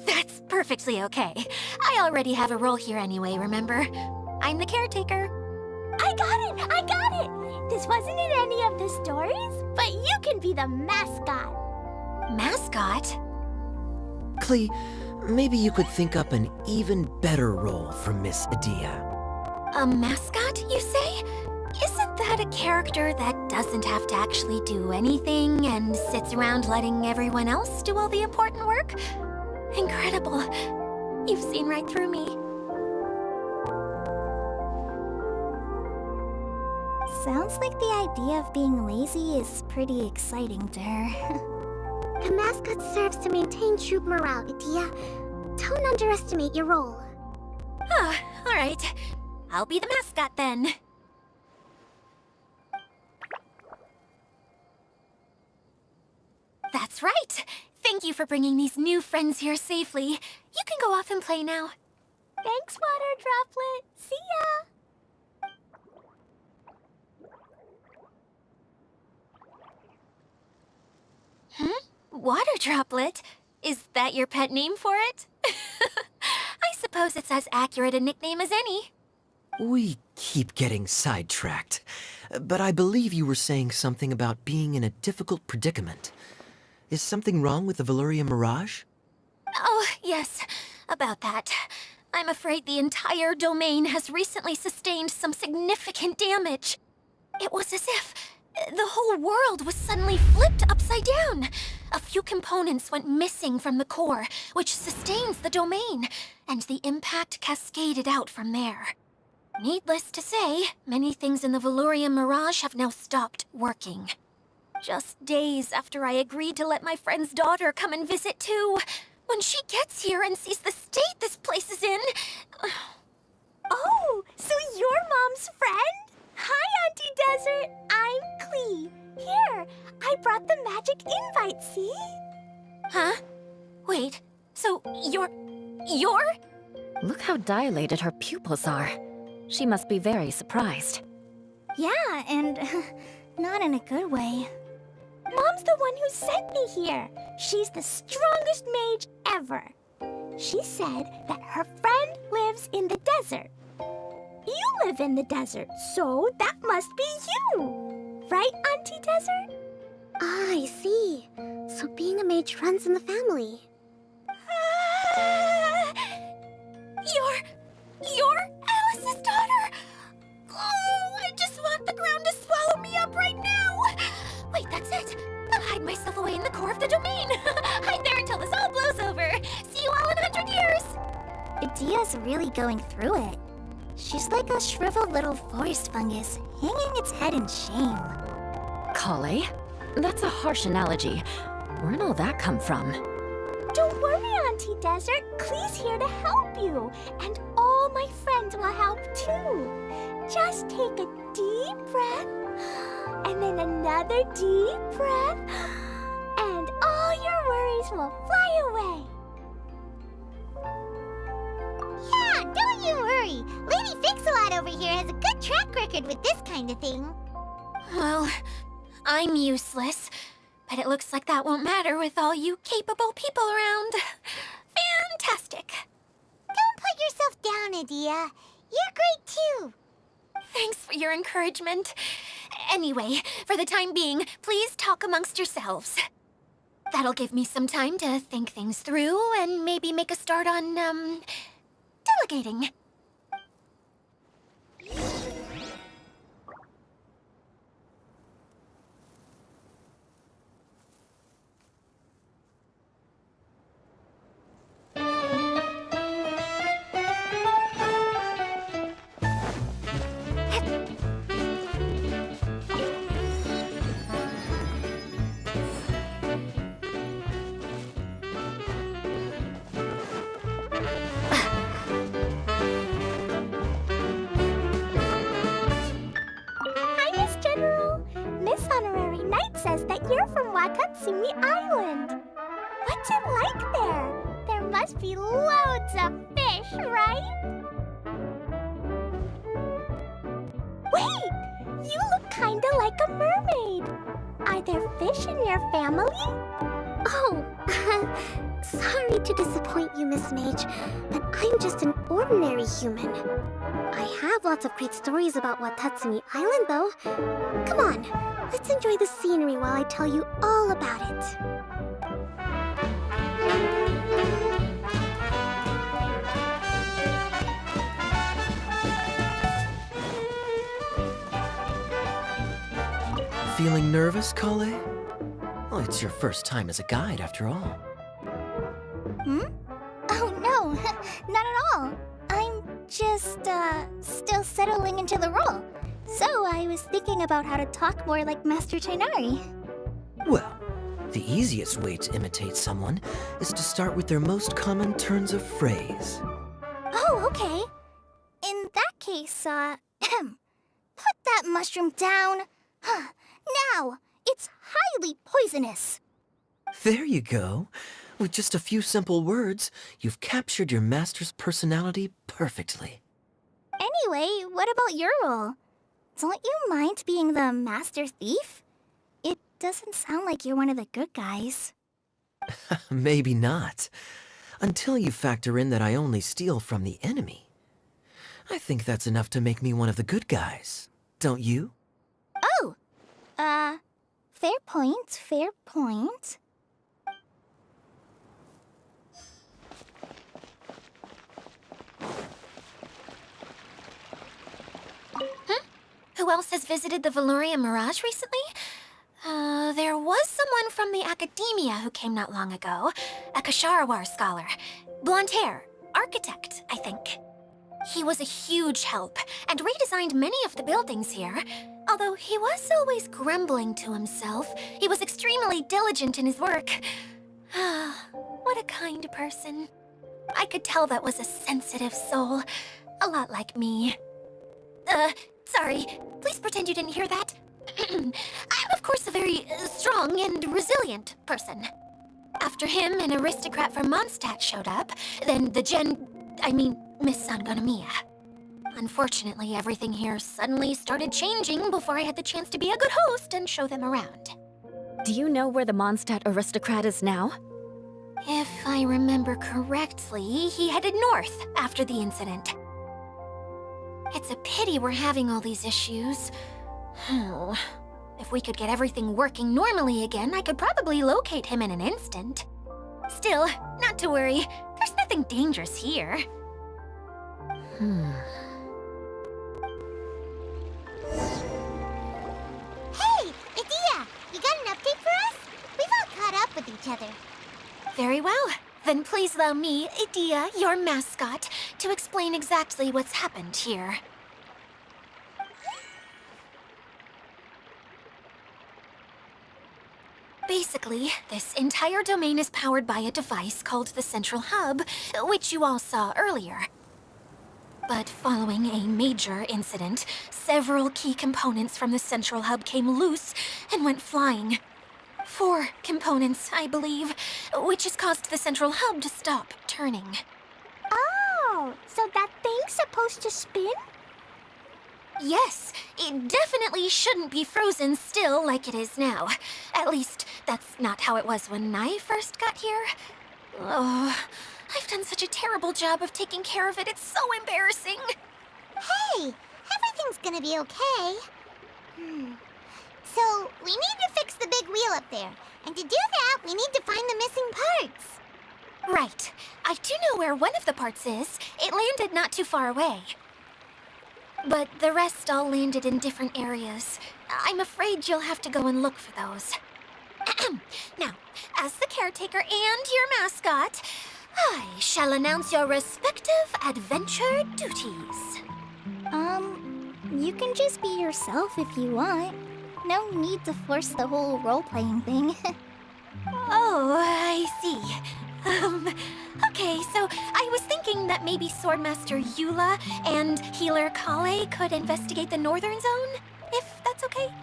That's perfectly okay. I already have a role here anyway, remember? I'm the caretaker. I got it! This wasn't in any of the stories, but you can be the mascot. Mascot? Klee, maybe you could think up an even better role for Miss Adia. A mascot, you say? Isn't that a character that doesn't have to actually do anything and sits around letting everyone else do all the important work? Incredible. You've seen right through me. Sounds like the idea of being lazy is pretty exciting to her. A mascot serves to maintain troop morale, Adia. Don't underestimate your role. Ah, all right. I'll be the mascot then. That's right. Thank you for bringing these new friends here safely. You can go off and play now. Thanks, Water Droplet. See ya! Water Droplet? Is that your pet name for it? I suppose it's as accurate a nickname as any. We keep getting sidetracked, but I believe you were saying something about being in a difficult predicament. Is something wrong with the Valyria Mirage? Oh, yes, about that. I'm afraid the entire domain has recently sustained some significant damage. It was as if the whole world was suddenly flipped upside down. A few components went missing from the core, which sustains the domain, and the impact cascaded out from there. Needless to say, many things in the Valyria Mirage have now stopped working. Just days after I agreed to let my friend's daughter come and visit too. When she gets here and sees the state this place is in... Oh, so you're Mom's friend? Hi, Auntie Desert. I'm Klee. Here, I brought the magic invite, see? Huh? Wait, so you're... Look how dilated her pupils are. She must be very surprised. Yeah, and not in a good way. Mom's the one who sent me here. She's the strongest mage ever. She said that her friend lives in the desert. You live in the desert, so that must be you. Right, Auntie Desert? Ah, I see. So being a mage runs in the family. You're Alice's daughter? I'll hide myself away in the core of the domain. Hide there until this all blows over. See you all in 100 years. Idia's really going through it. She's like a shriveled little forest fungus, hanging its head in shame. Kale? That's a harsh analogy. Where'd all that come from? Don't worry, Auntie Desert. Klee's here to help you. And all my friends will help too. Just take a deep breath, and then another deep breath, and all your worries will fly away. Yeah, don't you worry. Lady Fix-a-Lot over here has a good track record with this kind of thing. Well, I'm useless. But it looks like that won't matter with all you capable people around. Fantastic. Don't put yourself down, Adia. You're great too. Thanks for your encouragement. Anyway, for the time being, please talk amongst yourselves. That'll give me some time to think things through and maybe make a start on, delegating. Hi, Miss General. Miss Honorary Knight says that you're from Watatsumi Island. What's it like there? There must be loads of fish, right? Wait! You look kinda like a mermaid. Are there fish in your family? Oh, sorry to disappoint you, Miss Mage, but I'm just an ordinary human. I have lots of great stories about Watatsumi Island, though. Come on, let's enjoy the scenery while I tell you all about it. Feeling nervous, Kale? Well, it's your first time as a guide, after all. Oh, no, not at all. I'm just, still settling into the role. So I was thinking about how to talk more like Master Tainari. Well, the easiest way to imitate someone is to start with their most common turns of phrase. Oh, okay. In that case, put that mushroom down. Now, it's highly poisonous. There you go. With just a few simple words, you've captured your master's personality perfectly. Anyway, what about your role? Don't you mind being the master thief? It doesn't sound like you're one of the good guys. Maybe not. Until you factor in that I only steal from the enemy. I think that's enough to make me one of the good guys. Don't you? Oh! Fair point, fair point. Who else has visited the Valoria Mirage recently? There was someone from the academia who came not long ago. A Kasharawar scholar. Blonde hair. Architect, I think. He was a huge help and redesigned many of the buildings here. Although he was always grumbling to himself, he was extremely diligent in his work. What a kind person. I could tell that was a sensitive soul. A lot like me. Sorry. Please pretend you didn't hear that. I'm, of course, a very strong and resilient person. After him, an aristocrat from Mondstadt showed up. Then Miss Sangonomiya. Unfortunately, everything here suddenly started changing before I had the chance to be a good host and show them around. Do you know where the Mondstadt aristocrat is now? If I remember correctly, he headed north after the incident. It's a pity we're having all these issues. If we could get everything working normally again, I could probably locate him in an instant. Still, not to worry. There's nothing dangerous here. Hey, Adia, you got an update for us? up with each other. Very well. Then please allow me, Idia, your mascot, to explain exactly what's happened here. Basically, this entire domain is powered by a device called the Central Hub, which you all saw earlier. But following a major incident, several key components from the Central Hub came loose and went flying. 4 components, I believe, which has caused the Central Hub to stop turning. Oh, so that thing's supposed to spin? Yes, it definitely shouldn't be frozen still like it is now. At least, that's not how it was when I first got here. Oh, I've done such a terrible job of taking care of it, it's so embarrassing. Hey, everything's gonna be okay. So, we need to fix the big wheel up there. And to do that, we need to find the missing parts. Right. I do know where one of the parts is. It landed not too far away. But the rest all landed in different areas. I'm afraid you'll have to go and look for those. Now, as the caretaker and your mascot, I shall announce your respective adventure duties. You can just be yourself if you want. No need to force the whole role-playing thing. Oh, I see. Okay, so I was thinking that maybe Swordmaster Eula and Healer Kale could investigate the Northern Zone, if that's okay?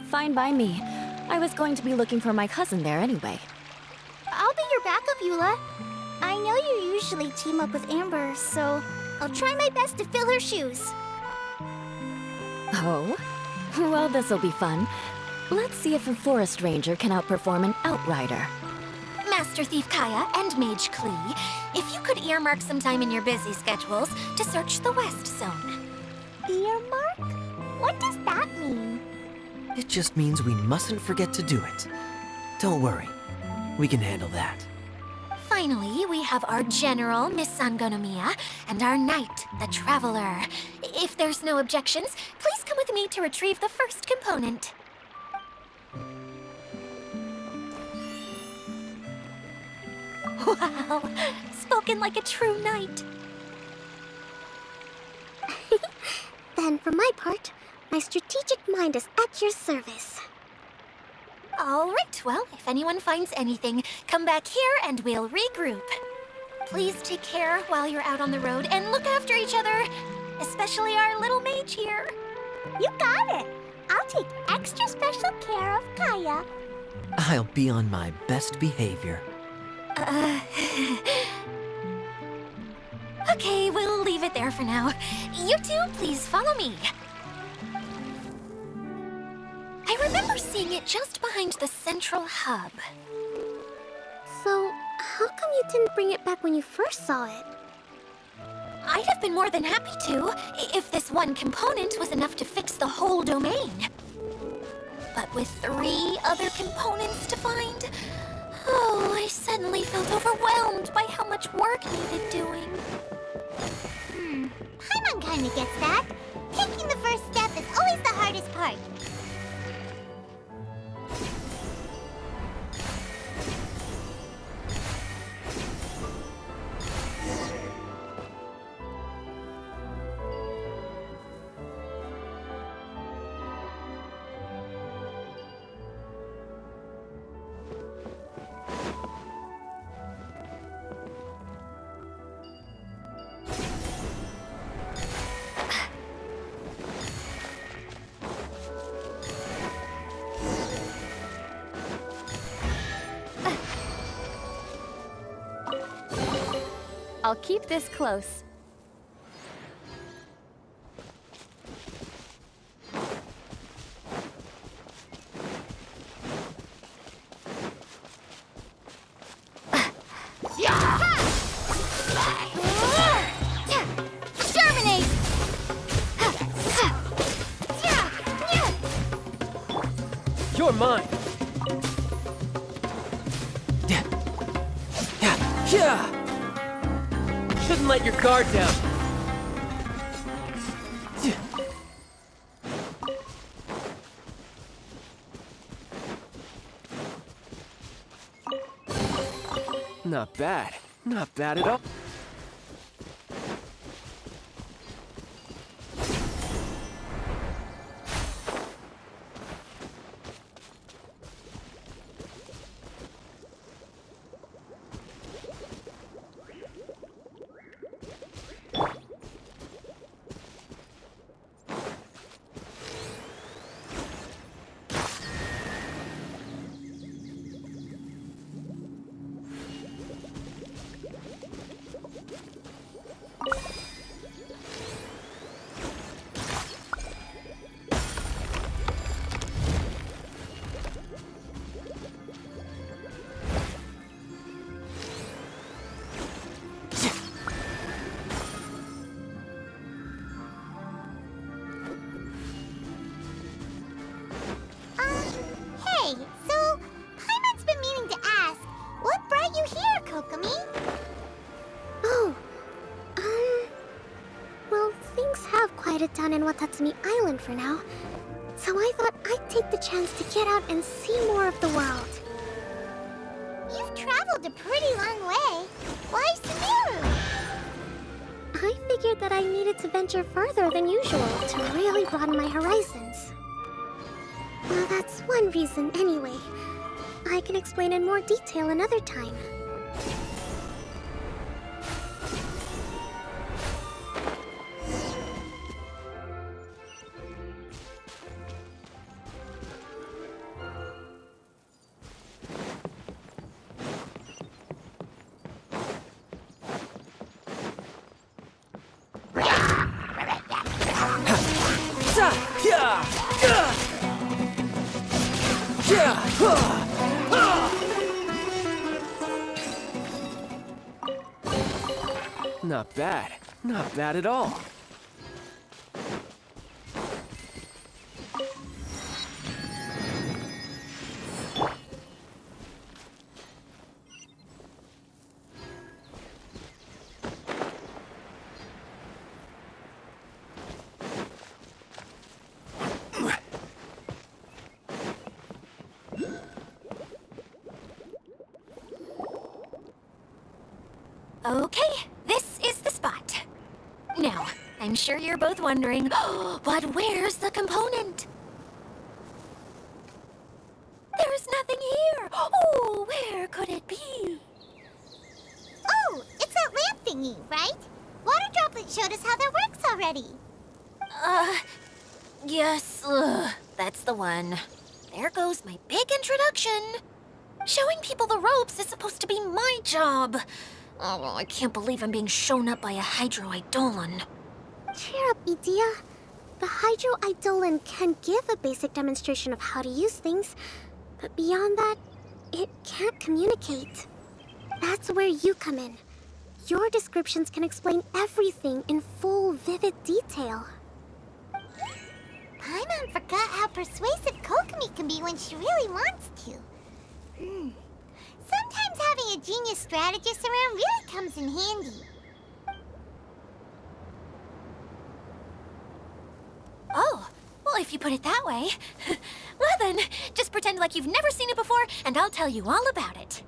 Fine by me. I was going to be looking for my cousin there anyway. I'll be your backup, Eula. I know you usually team up with Amber, so I'll try my best to fill her shoes. Oh? Well, this'll be fun. Let's see if a forest ranger can outperform an outrider. Master Thief Kaya and Mage Klee, if you could earmark some time in your busy schedules to search the West Zone. Earmark? What does that mean? It just means we mustn't forget to do it. Don't worry. We can handle that. Finally, we have our General, Miss Sangonomiya, and our Knight, the Traveler. If there's no objections, please come with me to retrieve the first component. Wow, spoken like a true knight. Then, for my part, my strategic mind is at your service. All right, well, if anyone finds anything, come back here and we'll regroup. Please take care while you're out on the road and look after each other, especially our little mage here. You got it. I'll take extra special care of Kaya. I'll be on my best behavior. Okay, we'll leave it there for now. You two, please follow me. I remember seeing it just behind the Central Hub. So, how come you didn't bring it back when you first saw it? I'd have been more than happy to, if this one component was enough to fix the whole domain. But with 3 other components to find, oh, I suddenly felt overwhelmed by how much work needed doing. Paimon kinda gets that. Taking the first step is always the hardest part. I'll keep this close. Germinate! You're mine. Yeah. Yeah. Shouldn't let your guard down. Not bad. Not bad at all. Hey, so Paimon's been meaning to ask, what brought you here, Kokomi? Oh, well, things have quieted down in Watatsumi Island for now. So I thought I'd take the chance to get out and see more of the world. You've traveled a pretty long way. Why Sumeru? I figured that I needed to venture further than usual to really broaden my horizons. Well, that's one reason anyway. I can explain in more detail another time. Not bad. Not bad at all. Okay, this is the spot. Now, I'm sure you're both wondering, but where's the component? There's nothing here. Oh, where could it be? Oh, it's that lamp thingy, right? Water Droplet showed us how that works already. Yes, that's the one. There goes my big introduction. Showing people the ropes is supposed to be my job. Oh, I can't believe I'm being shown up by a Hydro-Eidolon. Cheer up, Edea. The Hydro-Eidolon can give a basic demonstration of how to use things, but beyond that, it can't communicate. That's where you come in. Your descriptions can explain everything in full, vivid detail. Paimon forgot how persuasive Kokomi can be when she really wants to. Sometimes having a genius strategist around really comes in handy. Oh, well, if you put it that way. Well then, just pretend like you've never seen it before, and I'll tell you all about it.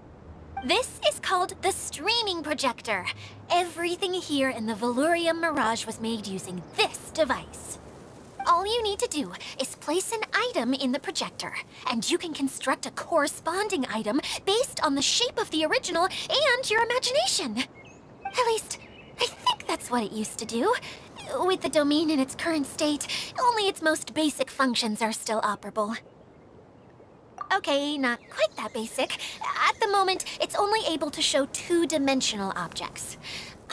This is called the streaming projector. Everything here in the Valurium Mirage was made using this device. All you need to do is place an item in the projector, and you can construct a corresponding item based on the shape of the original and your imagination. At least, I think that's what it used to do. With the domain in its current state, only its most basic functions are still operable. Okay, not quite that basic. At the moment, it's only able to show two-dimensional objects.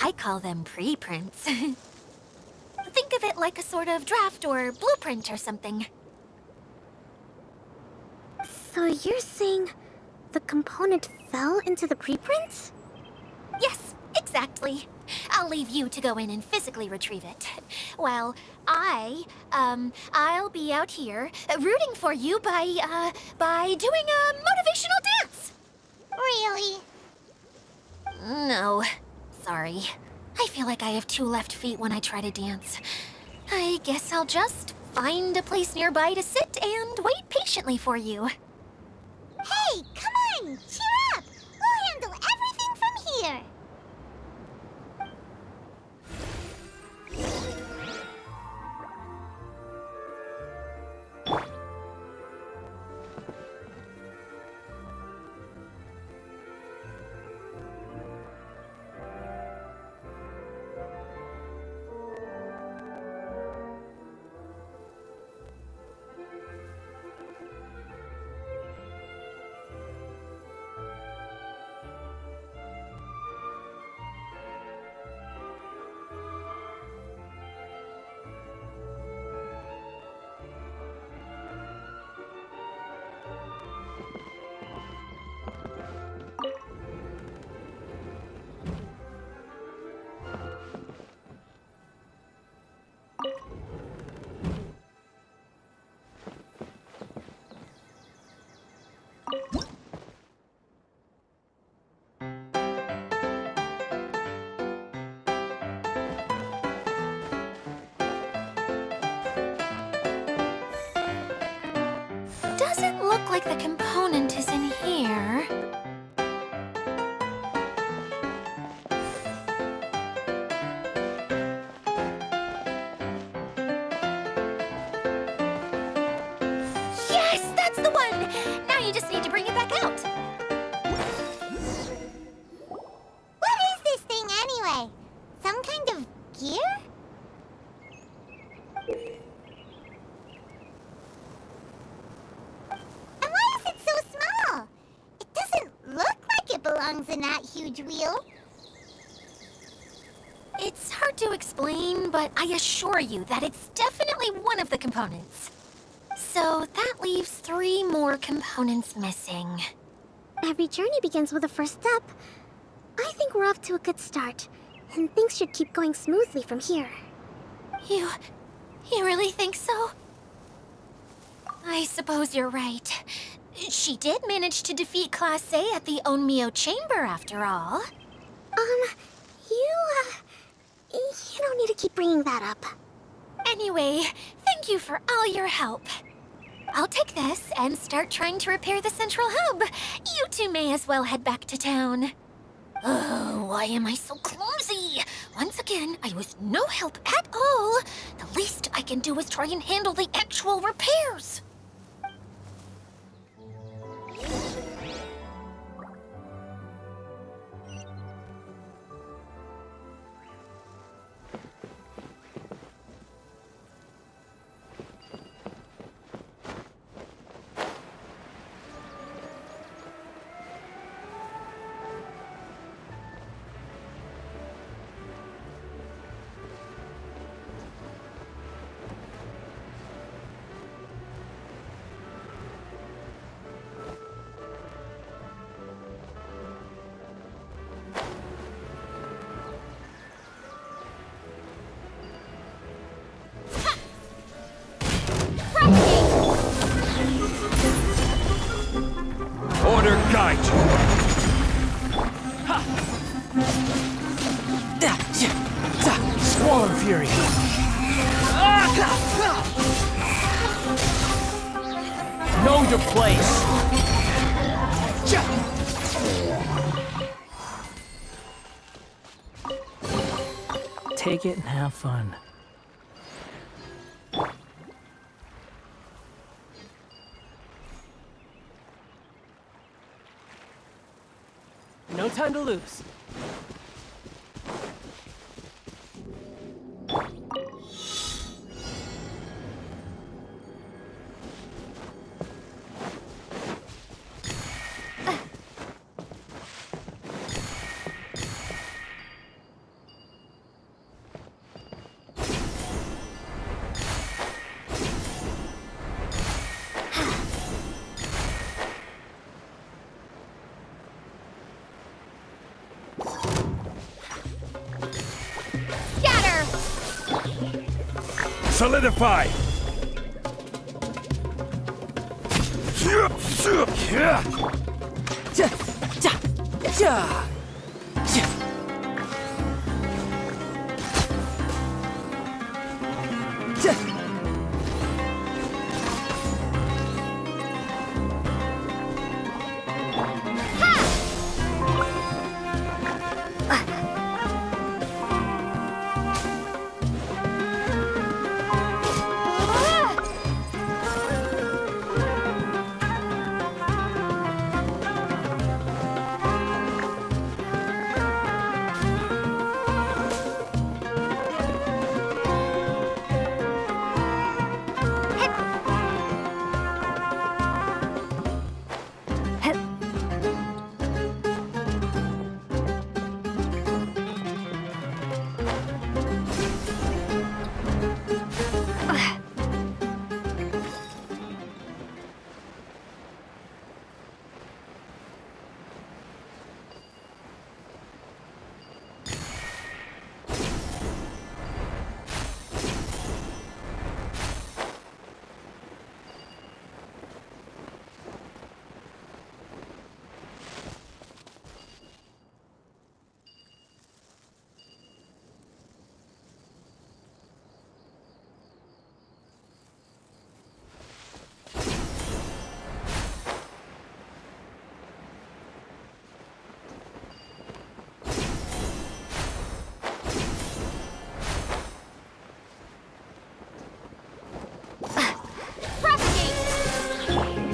I call them preprints. Think of it like a sort of draft or blueprint or something. So you're saying the component fell into the preprints? Yes, exactly. I'll leave you to go in and physically retrieve it. Well, I'll be out here rooting for you by doing a motivational dance. Really? No, sorry. I feel like I have two left feet when I try to dance. I guess I'll just find a place nearby to sit and wait patiently for you. Hey, come on! Cheer up! We'll handle everything from belongs in that huge wheel? It's hard to explain, but I assure you that it's definitely one of the components. So that leaves 3 more components missing. Every journey begins with a first step. I think we're off to a good start, and things should keep going smoothly from here. You really think so? I suppose you're right. She did manage to defeat Class A at the Onmyo Chamber, after all. You don't need to keep bringing that up. Anyway, thank you for all your help. I'll take this and start trying to repair the central hub. You two may as well head back to town. Oh, why am I so clumsy? Once again, I was no help at all. The least I can do is try and handle the actual repairs. Order guide you. Squall Fury! Know your place! Take it and have fun. No time to lose. Solidify!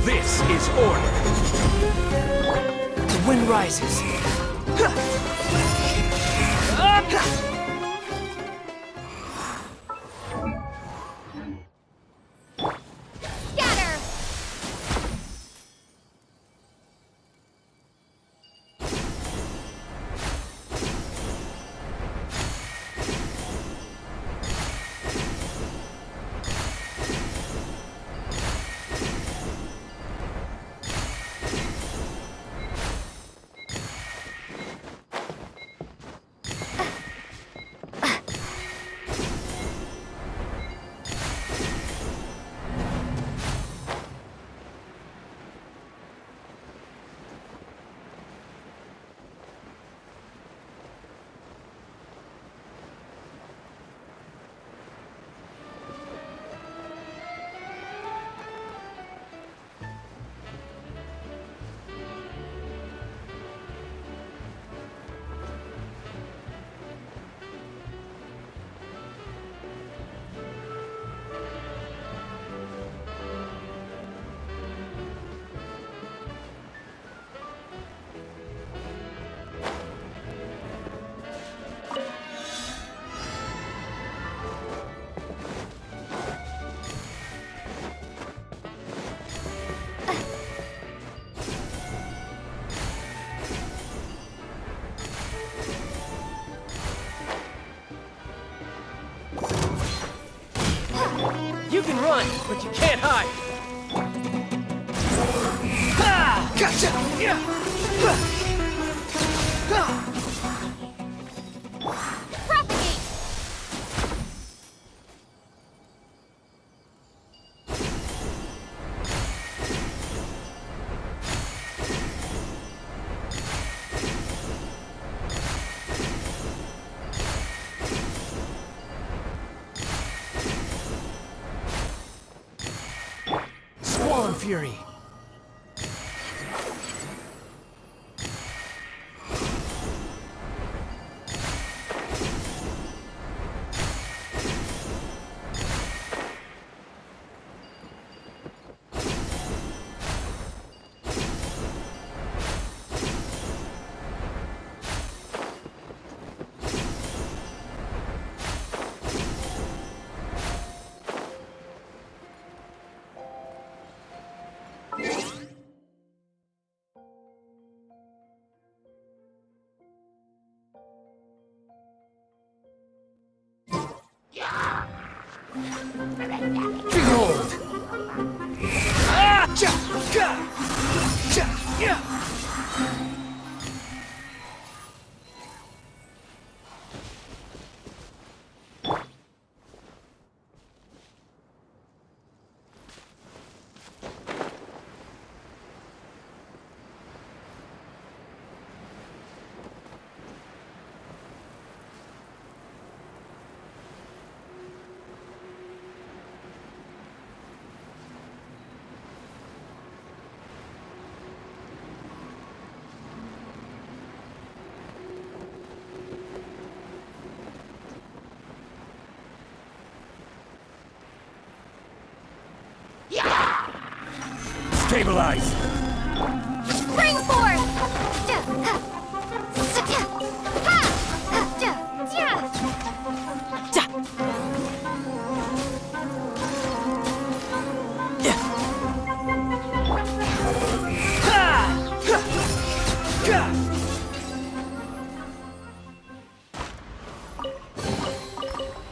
This is order. The wind rises. can run, but you can't hide. Gotcha! Yeah! Propagate! Squall Fury. Behold! Cha! Ga! Cha! Yeah! Stabilize! Springboard!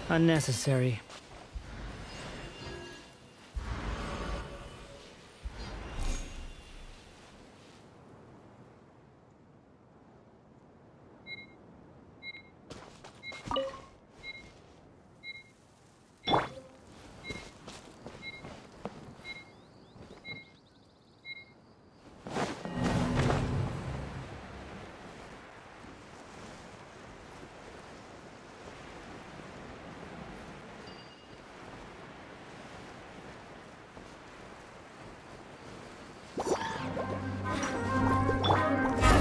Unnecessary.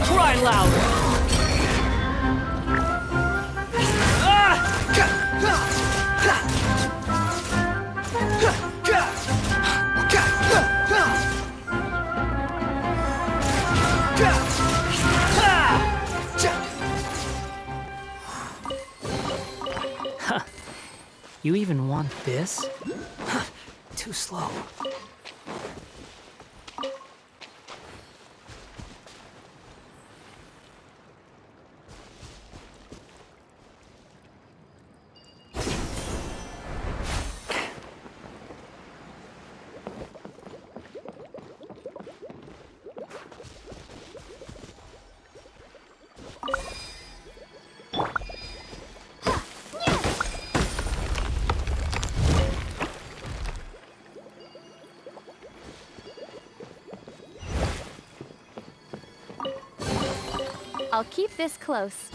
Cry louder! You even want this? Too slow. I'll keep this close.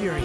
fury.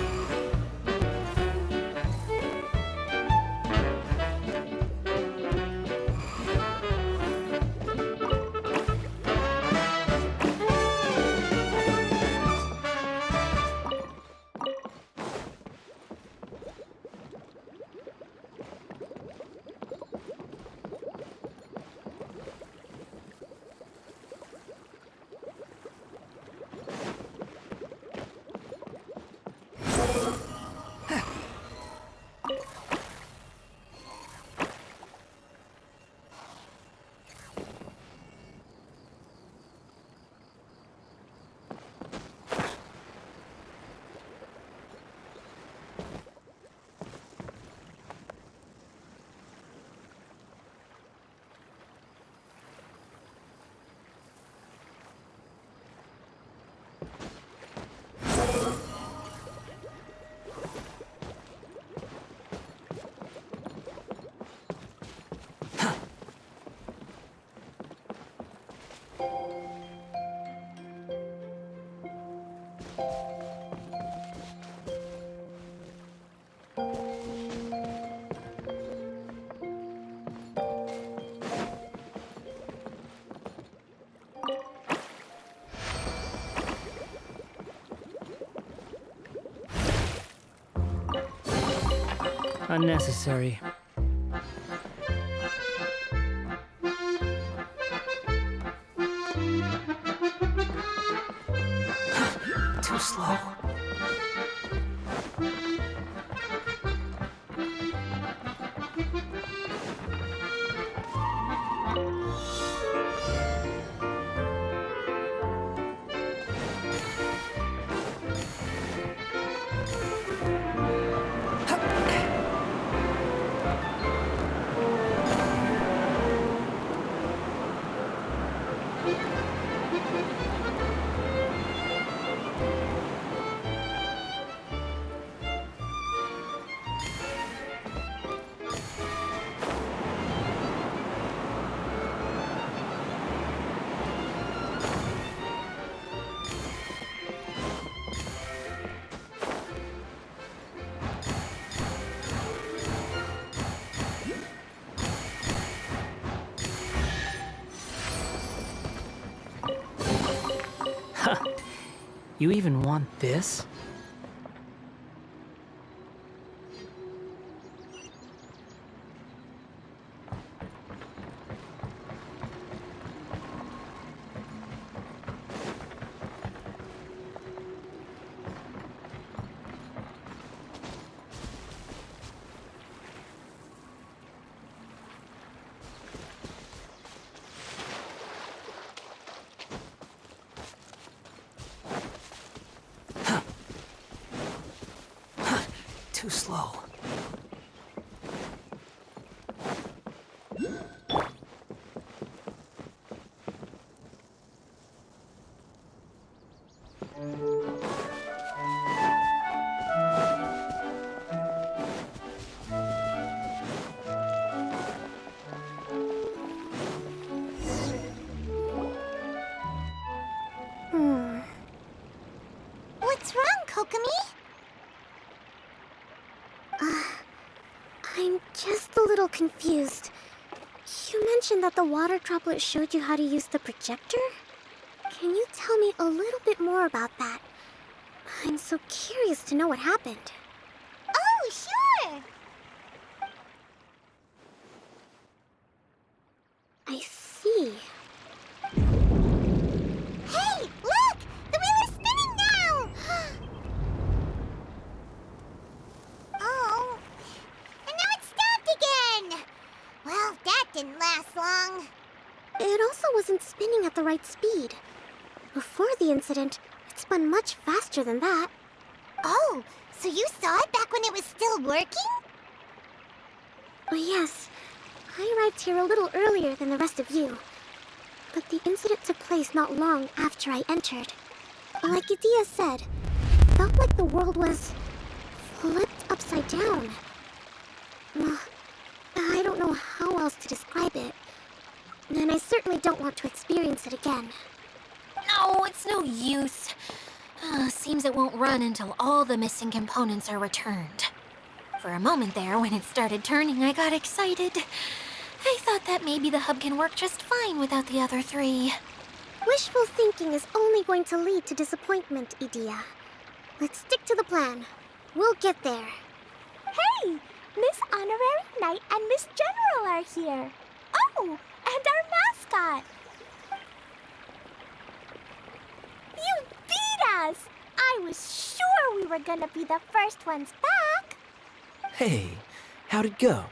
Unnecessary. Too slow. You even want this? Too slow. What's wrong, Kokomi? I'm just a little confused. You mentioned that the water droplet showed you how to use the projector? Can you tell me a little bit more about that? I'm so curious to know what happened. Oh, sure! I see. Hey, look! The wheel is spinning now! Oh, and now it's stopped again! Well, that didn't last long. It also wasn't spinning at the right speed. Before the incident, it spun much faster than that. Oh, so you saw it back when it was still working? Oh, yes. I arrived here a little earlier than the rest of you. But the incident took place not long after I entered. Like Idia said, it felt like the world was flipped upside down. Well, I don't know how else to describe it. And I certainly don't want to experience it again. No, it's no use. Seems it won't run until all the missing components are returned. For a moment there, when it started turning, I got excited. I thought that maybe the hub can work just fine without the other three. Wishful thinking is only going to lead to disappointment, Idia. Let's stick to the plan. We'll get there. Hey! Miss Honorary Knight and Miss General are here. Oh, and our mascot. You beat us! I was sure we were gonna be the first ones back. Hey, how'd it go?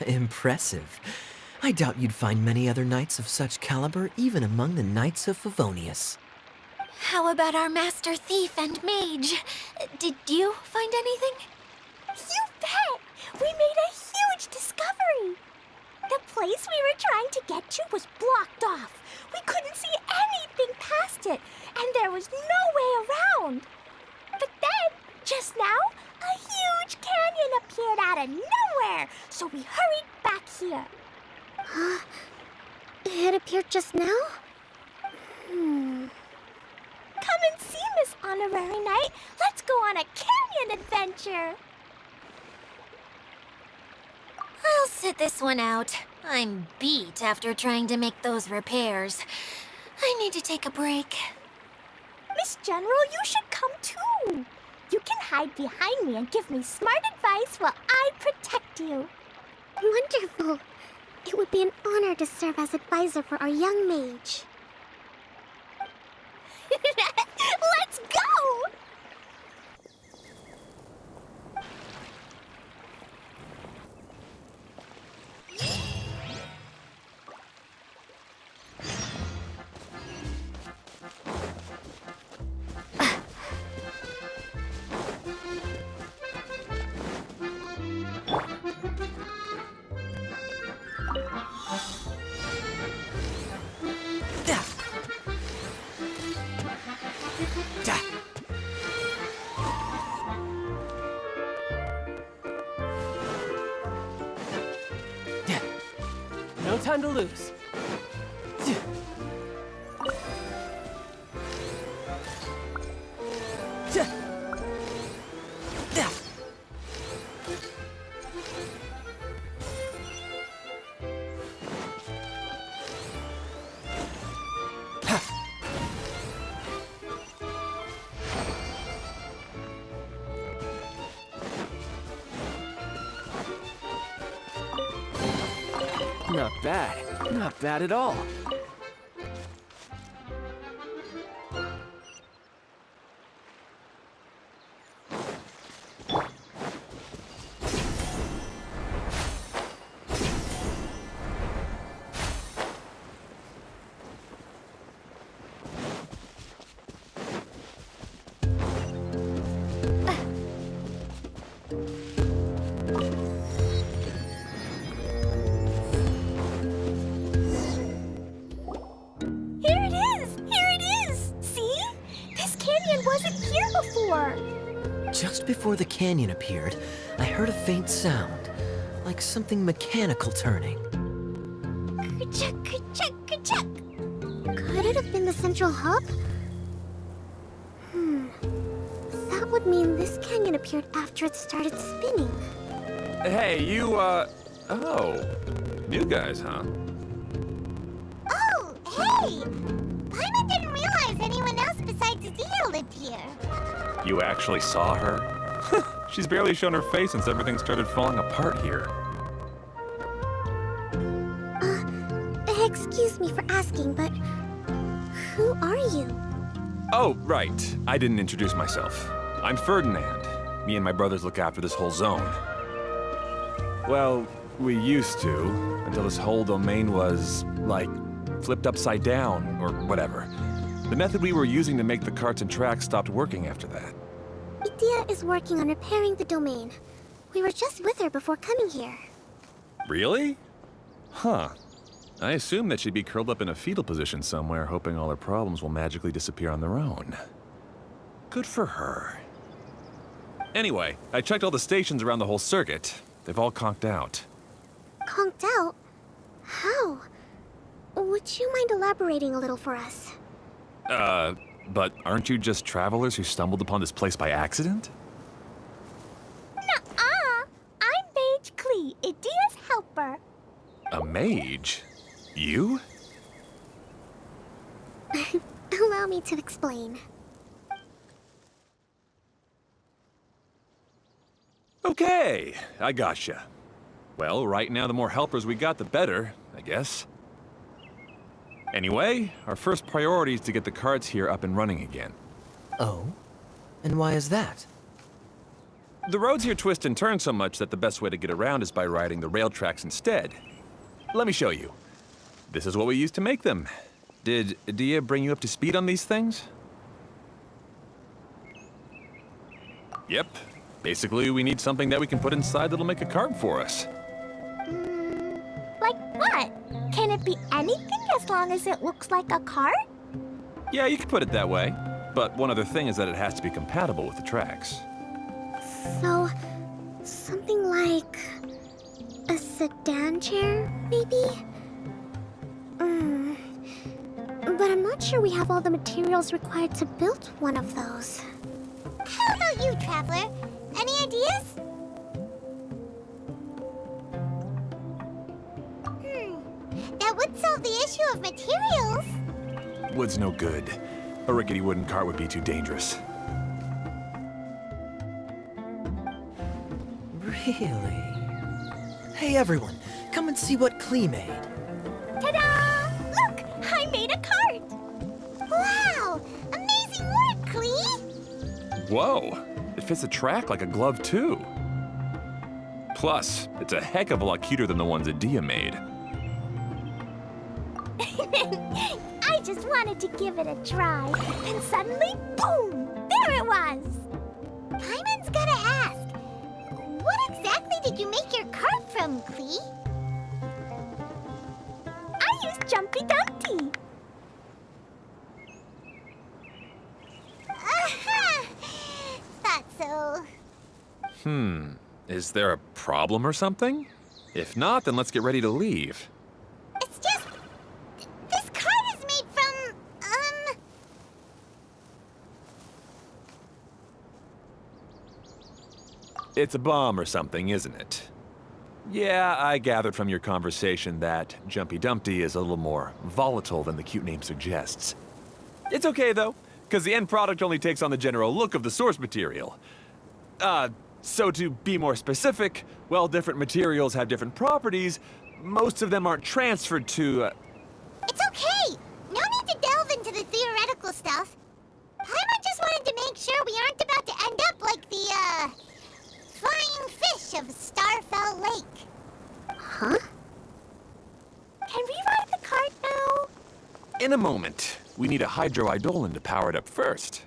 Impressive. I doubt you'd find many other knights of such caliber even among the Knights of Favonius. How about our master thief and mage? Did you find anything? You bet! We made a huge discovery! The place we were trying to get to was blocked off. We couldn't see anything past it, and there was no way around. But then, just now, a huge canyon appeared out of nowhere, so we hurried back here. It appeared just now? Come and see, Miss Honorary Knight. Let's go on a canyon adventure. I'll sit this one out. I'm beat after trying to make those repairs. I need to take a break. Miss General, you should come too. You can hide behind me and give me smart advice while I protect you. Wonderful. It would be an honor to serve as advisor for our young mage. Let's go! No time to lose. Not bad. Not bad at all. Just before the canyon appeared, I heard a faint sound, like something mechanical turning. Ka-chuck, ka-chuck, ka-chuck. Could it have been the central hub? That would mean this canyon appeared after it started spinning. Hey, you, oh. New guys, huh? Oh, hey! Paimon didn't realize anyone else besides Dia lived here. You actually saw her? She's barely shown her face since everything started falling apart here. Excuse me for asking, but who are you? Oh, right. I didn't introduce myself. I'm Ferdinand. Me and my brothers look after this whole zone. Well, we used to, until this whole domain was, like, flipped upside down, or whatever. The method we were using to make the carts and tracks stopped working after that. Idia is working on repairing the domain. We were just with her before coming here. Really? Huh. I assumed that she'd be curled up in a fetal position somewhere, hoping all her problems will magically disappear on their own. Good for her. Anyway, I checked all the stations around the whole circuit. They've all conked out. Conked out? How? Would you mind elaborating a little for us? But aren't you just travelers who stumbled upon this place by accident? Nuh-uh! I'm Mage Klee, Idia's helper. A mage? You? Allow me to explain. Okay, I gotcha. Well, right now the more helpers we got, the better, I guess. Anyway, our first priority is to get the carts here up and running again. Oh? And why is that? The roads here twist and turn so much that the best way to get around is by riding the rail tracks instead. Let me show you. This is what we used to make them. Did Idia bring you up to speed on these things? Yep. Basically, we need something that we can put inside that'll make a cart for us. Like what? Can it be anything as long as it looks like a cart? Yeah, you could put it that way. But one other thing is that it has to be compatible with the tracks. So, something like a sedan chair, maybe? But I'm not sure we have all the materials required to build one of those. How about you, Traveler? Any ideas? That would solve the issue of materials. Wood's no good. A rickety wooden cart would be too dangerous. Really? Hey everyone, come and see what Klee made. Ta-da! Look! I made a cart! Wow! Amazing work, Klee! Whoa! It fits the track like a glove, too. Plus, it's a heck of a lot cuter than the ones Idia made. I just wanted to give it a try, and suddenly, boom! There it was! Paimon's gotta ask, what exactly did you make your cart from, Klee? I used Jumpy Dumpty. Aha! Thought so. Is there a problem or something? If not, then let's get ready to leave. It's just... this cart is made from, It's a bomb or something, isn't it? Yeah, I gathered from your conversation that Jumpy Dumpty is a little more volatile than the cute name suggests. It's okay, though, because the end product only takes on the general look of the source material. So to be more specific, while different materials have different properties, most of them aren't transferred to, It's okay! No need to delve into the theoretical stuff. Paimon just wanted to make sure we aren't about to end up like the, flying fish of Starfell Lake. Huh? Can we ride the cart now? In a moment. We need a hydroidolin to power it up first.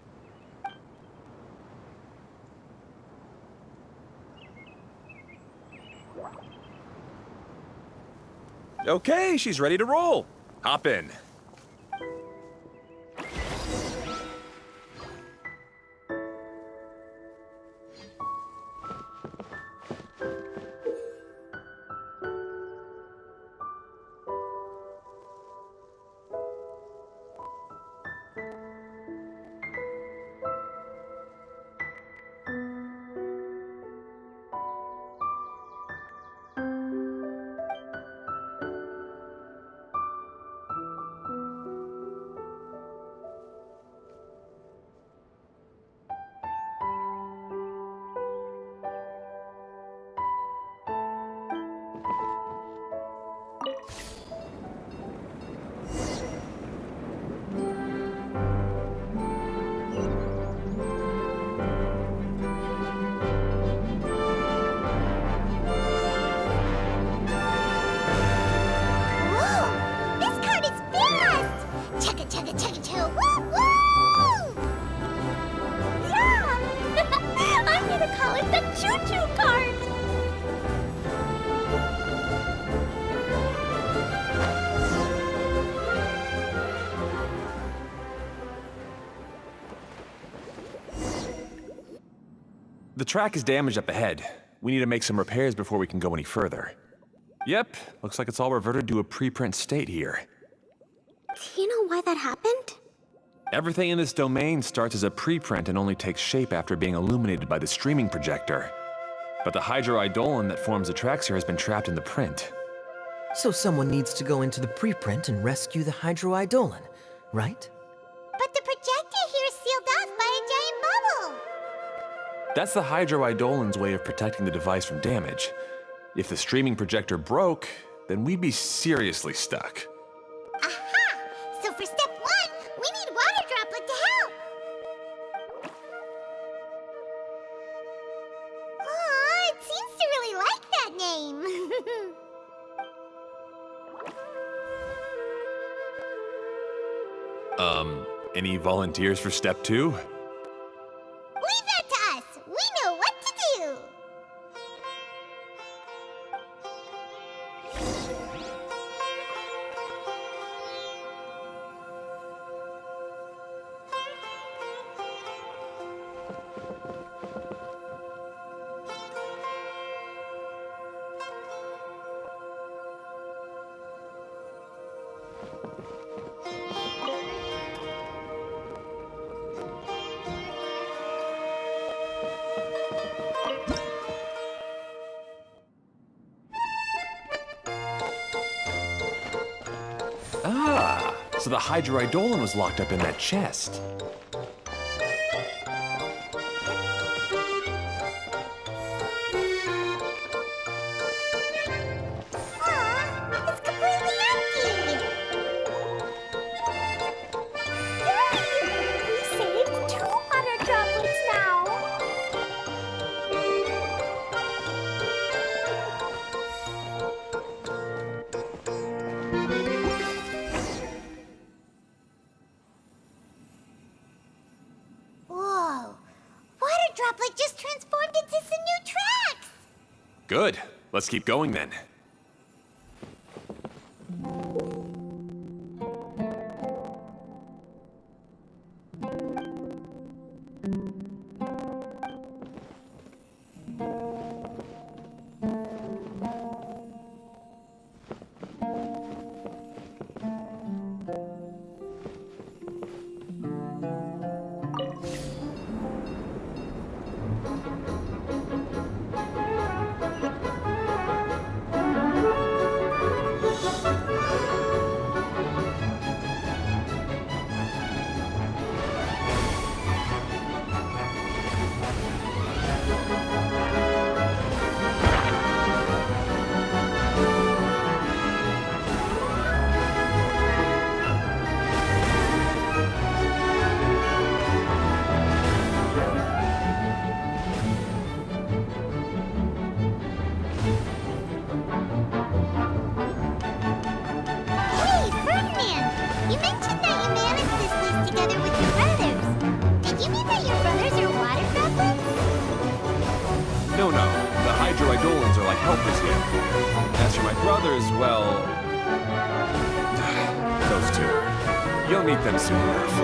Okay, she's ready to roll. Hop in. Whoa! This cart is fast! Chugga chugga chugga chugga woo woo! Yeah! I'm gonna call it the choo-choo cart! The track is damaged up ahead. We need to make some repairs before we can go any further. Yep, looks like it's all reverted to a preprint state here. Do you know why that happened? Everything in this domain starts as a preprint and only takes shape after being illuminated by the streaming projector. But the hydroidolin that forms the tracks here has been trapped in the print. So someone needs to go into the preprint and rescue the hydroidolin, right? But the projector here is sealed off by a giant bubble. That's the hydroidolin's way of protecting the device from damage. If the streaming projector broke, then we'd be seriously stuck. Aha! So for step 1, we need Water Droplet to help. Aw, it seems to really like that name. Any volunteers for step 2? Leave that to us. We know what to do. Ah, so the hydroidolin was locked up in that chest. Aw, it's completely empty. We saved 2 water droplets now. Whoa. Water Droplet just transformed into some new tracks. Good. Let's keep going then. Hey, Ferdinand! You mentioned that you managed this place together with your brothers. Did you mean that your brothers are water droplets? No, the hydroidolins are like helpers here. As for my brothers, well... those two. You'll meet them soon enough.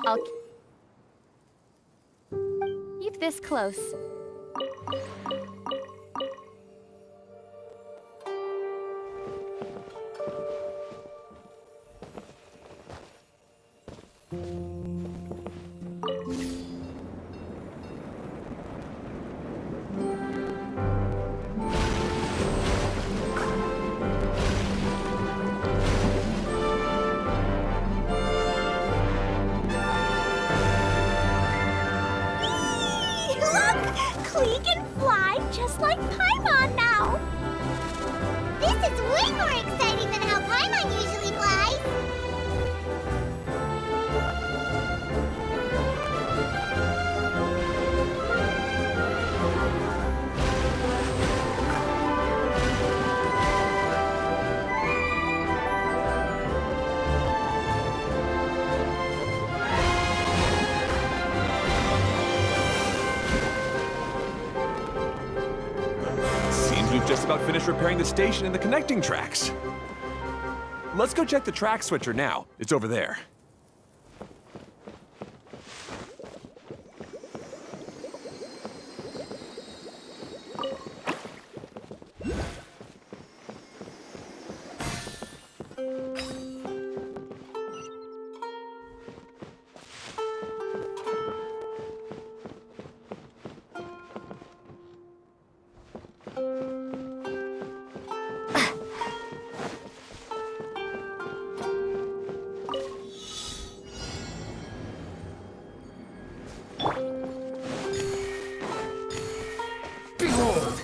I'll keep this close. Look! Klee can fly just like Paimon now. This is way more exciting than how Paimon usually flies. just about finished repairing the station and the connecting tracks. Let's go check the track switcher now. It's over there. Behold!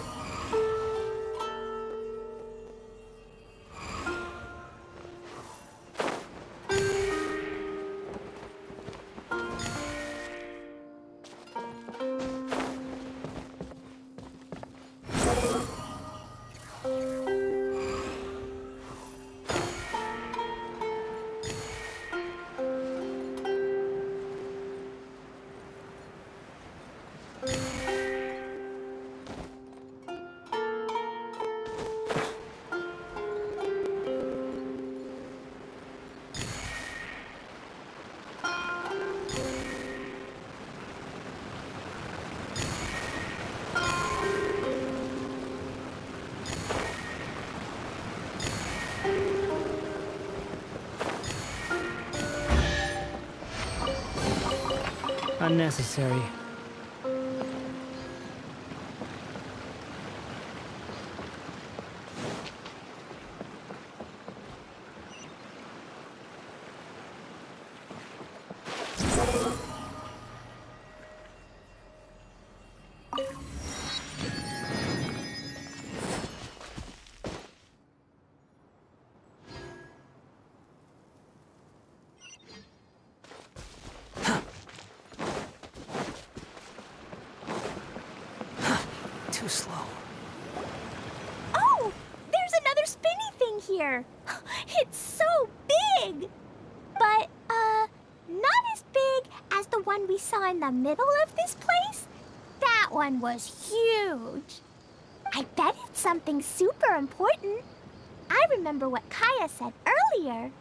Unnecessary. Too slow. Oh! There's another spinny thing here! It's so big! But, not as big as the one we saw in the middle of this place. That one was huge. I bet it's something super important. I remember what Kaya said earlier.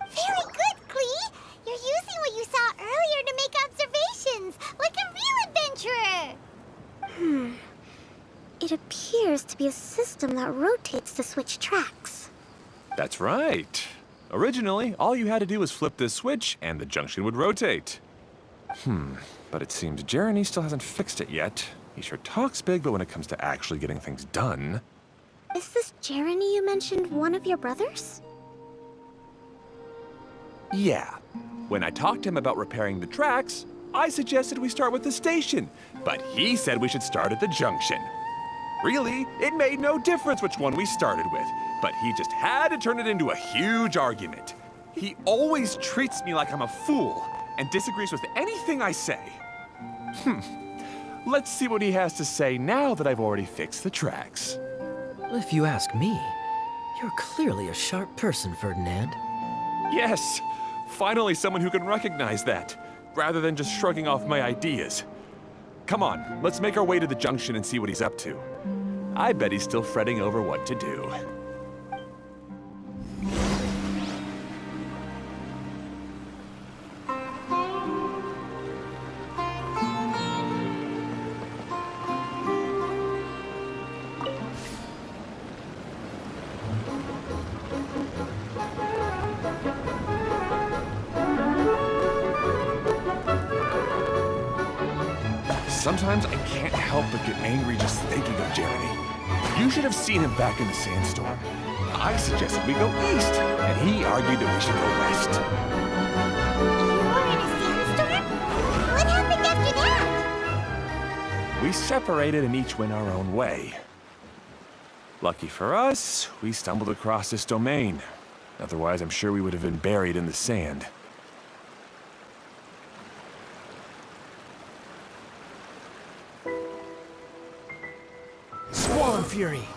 Very good, Klee. You're using what you saw earlier to make observations, like a real adventurer. It appears to be a system that rotates to switch tracks. That's right. Originally, all you had to do was flip this switch and the junction would rotate. But it seems Jeremy still hasn't fixed it yet. He sure talks big, but when it comes to actually getting things done... Is this Jeremy you mentioned one of your brothers? Yeah. When I talked to him about repairing the tracks, I suggested we start with the station, but he said we should start at the junction. Really, it made no difference which one we started with, but he just had to turn it into a huge argument. He always treats me like I'm a fool and disagrees with anything I say. Let's see what he has to say now that I've already fixed the tracks. If you ask me, you're clearly a sharp person, Ferdinand. Yes, finally someone who can recognize that, rather than just shrugging off my ideas. Come on, let's make our way to the junction and see what he's up to. I bet he's still fretting over what to do. Sometimes I can't help but get angry just thinking of Jeremy. You should have seen him back in the sandstorm. I suggested we go east, and he argued that we should go west. You were in a sandstorm? What happened after that? We separated and each went our own way. Lucky for us, we stumbled across this domain. Otherwise, I'm sure we would have been buried in the sand. Squall and Fury!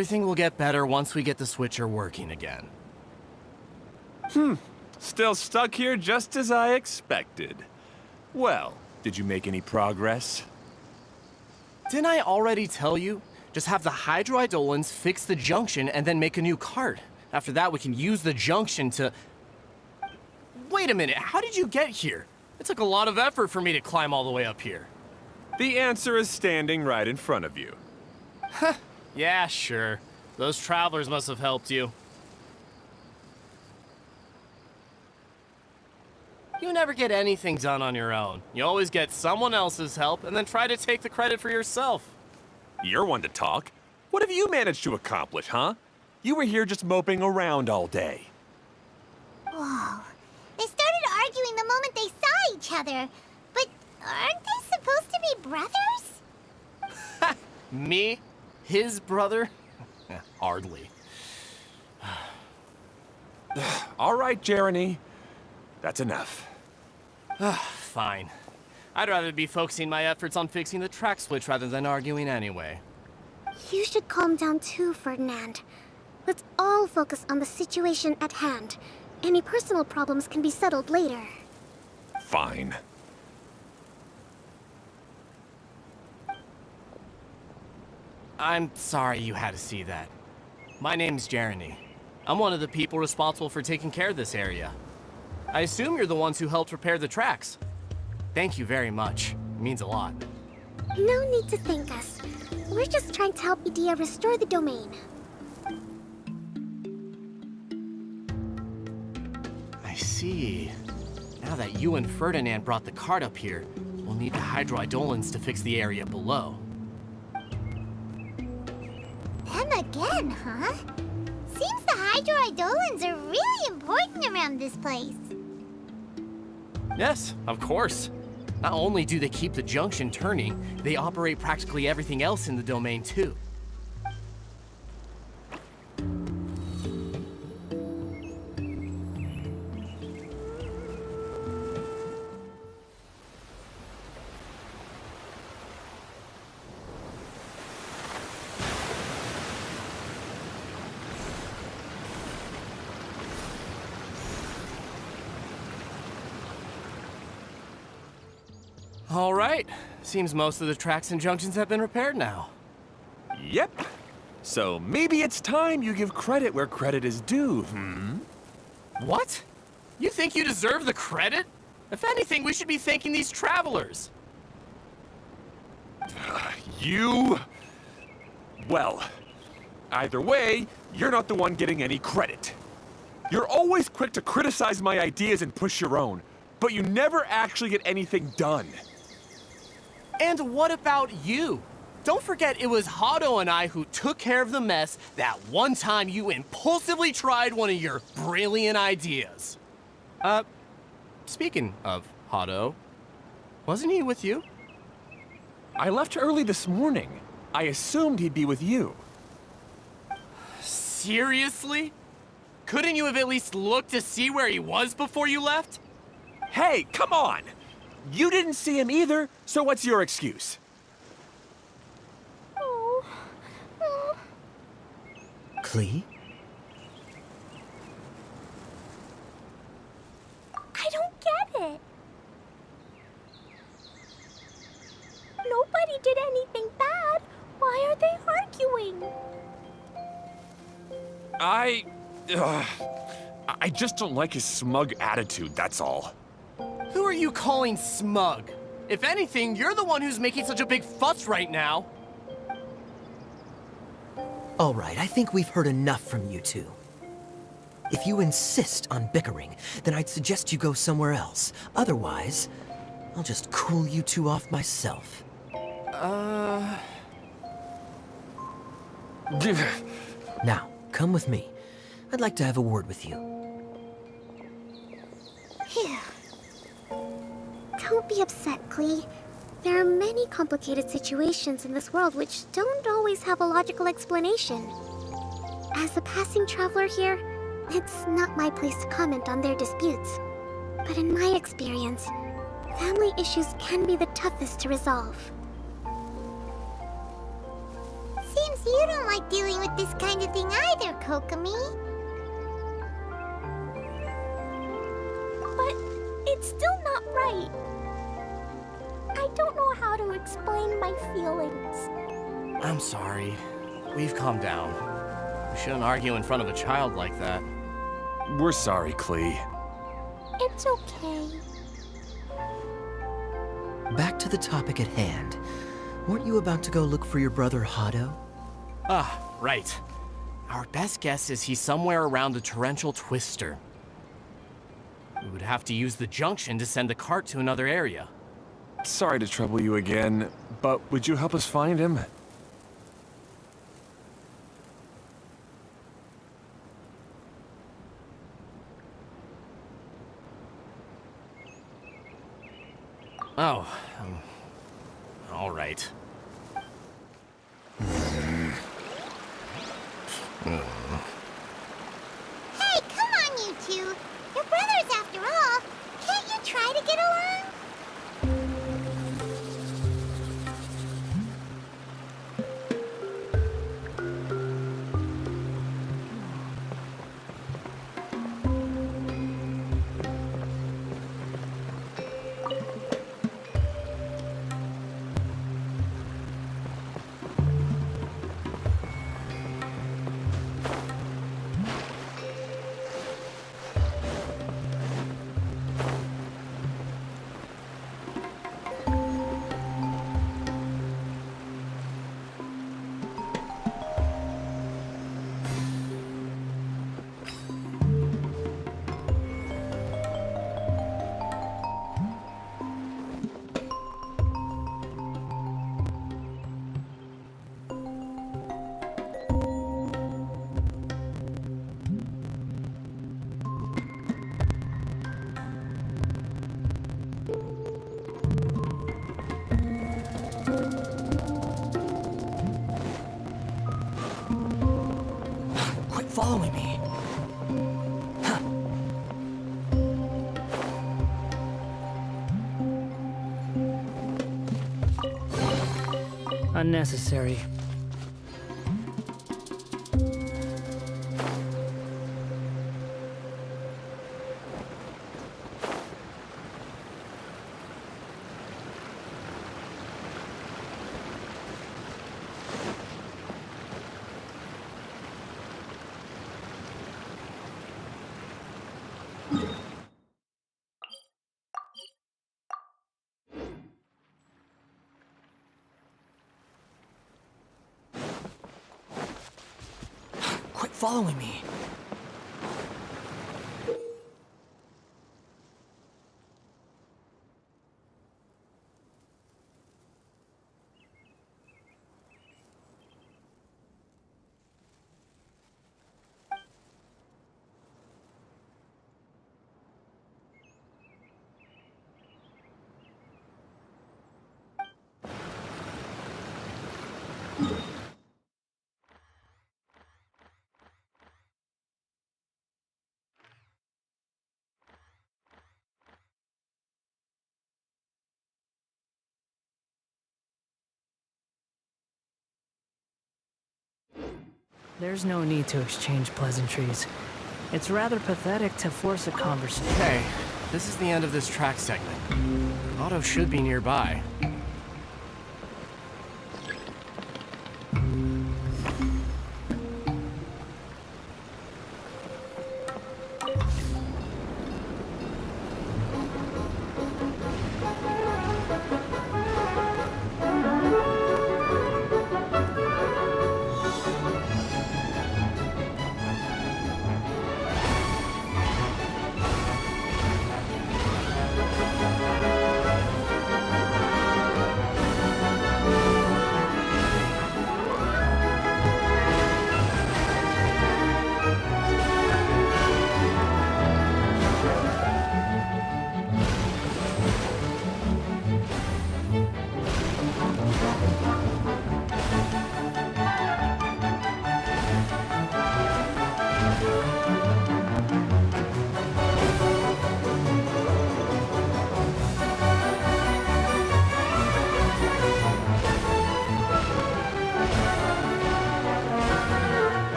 Everything will get better once we get the switcher working again. Still stuck here just as I expected. Well, did you make any progress? Didn't I already tell you? Just have the hydroidolins fix the junction and then make a new cart. After that, we can use the junction to... Wait a minute, how did you get here? It took a lot of effort for me to climb all the way up here. The answer is standing right in front of you. Yeah, sure. Those travelers must have helped you. You never get anything done on your own. You always get someone else's help and then try to take the credit for yourself. You're one to talk. What have you managed to accomplish, huh? You were here just moping around all day. Whoa. They started arguing the moment they saw each other. But aren't they supposed to be brothers? Me? His brother? Hardly. All right, Jeremy. That's enough. Fine. I'd rather be focusing my efforts on fixing the track switch rather than arguing anyway. You should calm down too, Ferdinand. Let's all focus on the situation at hand. Any personal problems can be settled later. Fine. I'm sorry you had to see that. My name's Jeremy. I'm one of the people responsible for taking care of this area. I assume you're the ones who helped repair the tracks. Thank you very much. It means a lot. No need to thank us. We're just trying to help Idea restore the domain. I see. Now that you and Ferdinand brought the cart up here, we'll need the hydroidolins to fix the area below. Them again, huh? Seems the hydroidolins are really important around this place. Yes, of course. Not only do they keep the junction turning, they operate practically everything else in the domain too. All right. Seems most of the tracks and junctions have been repaired now. Yep. So maybe it's time you give credit where credit is due, What? You think you deserve the credit? If anything, we should be thanking these travelers. You... Well, either way, you're not the one getting any credit. You're always quick to criticize my ideas and push your own, but you never actually get anything done. And what about you? Don't forget it was Hado and I who took care of the mess that one time you impulsively tried one of your brilliant ideas. Speaking of Hado, wasn't he with you? I left early this morning. I assumed he'd be with you. Seriously? Couldn't you have at least looked to see where he was before you left? Hey, come on! You didn't see him either, so what's your excuse? Klee? I don't get it. Nobody did anything bad. Why are they arguing? I just don't like his smug attitude, that's all. Who are you calling smug? If anything, you're the one who's making such a big fuss right now. All right, I think we've heard enough from you two. If you insist on bickering, then I'd suggest you go somewhere else. Otherwise, I'll just cool you two off myself. Now, come with me. I'd like to have a word with you. Phew. Don't be upset, Klee. There are many complicated situations in this world which don't always have a logical explanation. As a passing traveler here, it's not my place to comment on their disputes. But in my experience, family issues can be the toughest to resolve. Seems guess you don't like dealing with this kind of thing either, Kokomi. But it's still not right. I don't know how to explain my feelings. I'm sorry. We've calmed down. We shouldn't argue in front of a child like that. We're sorry, Klee. It's okay. Back to the topic at hand. Weren't you about to go look for your brother Hado? Ah, right. Our best guess is he's somewhere around the torrential twister. We would have to use the junction to send the cart to another area. Sorry to trouble you again, but would you help us find him? Oh, all right. Hey, come on, you two. You're brothers after all. Can't you try to get along? Quit following me. Unnecessary. Quit following me. There's no need to exchange pleasantries. It's rather pathetic to force a conversation. Okay, this is the end of this track segment. Otto should be nearby.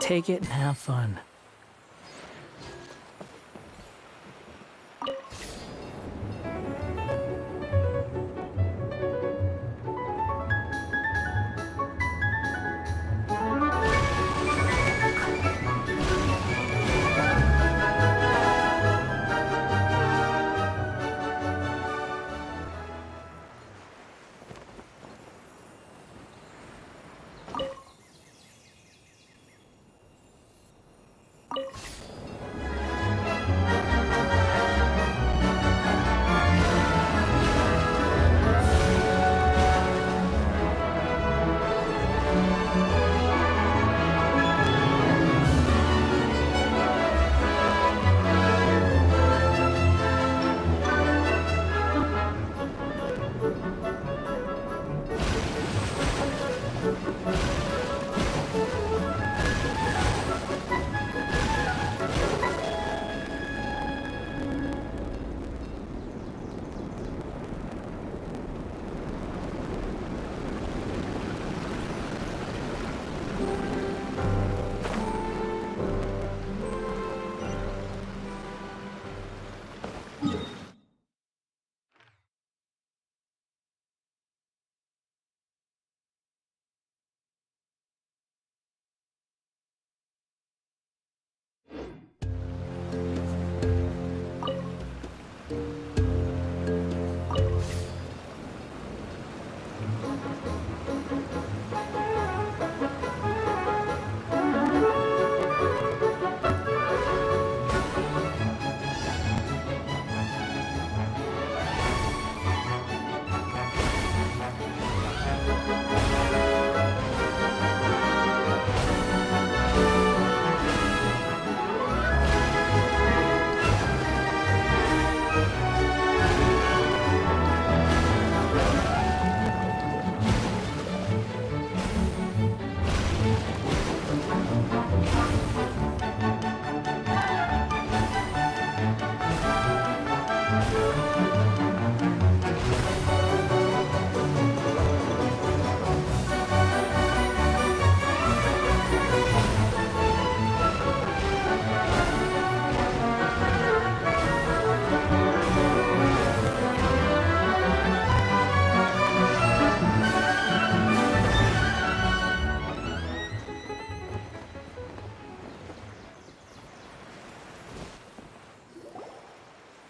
take it and have fun.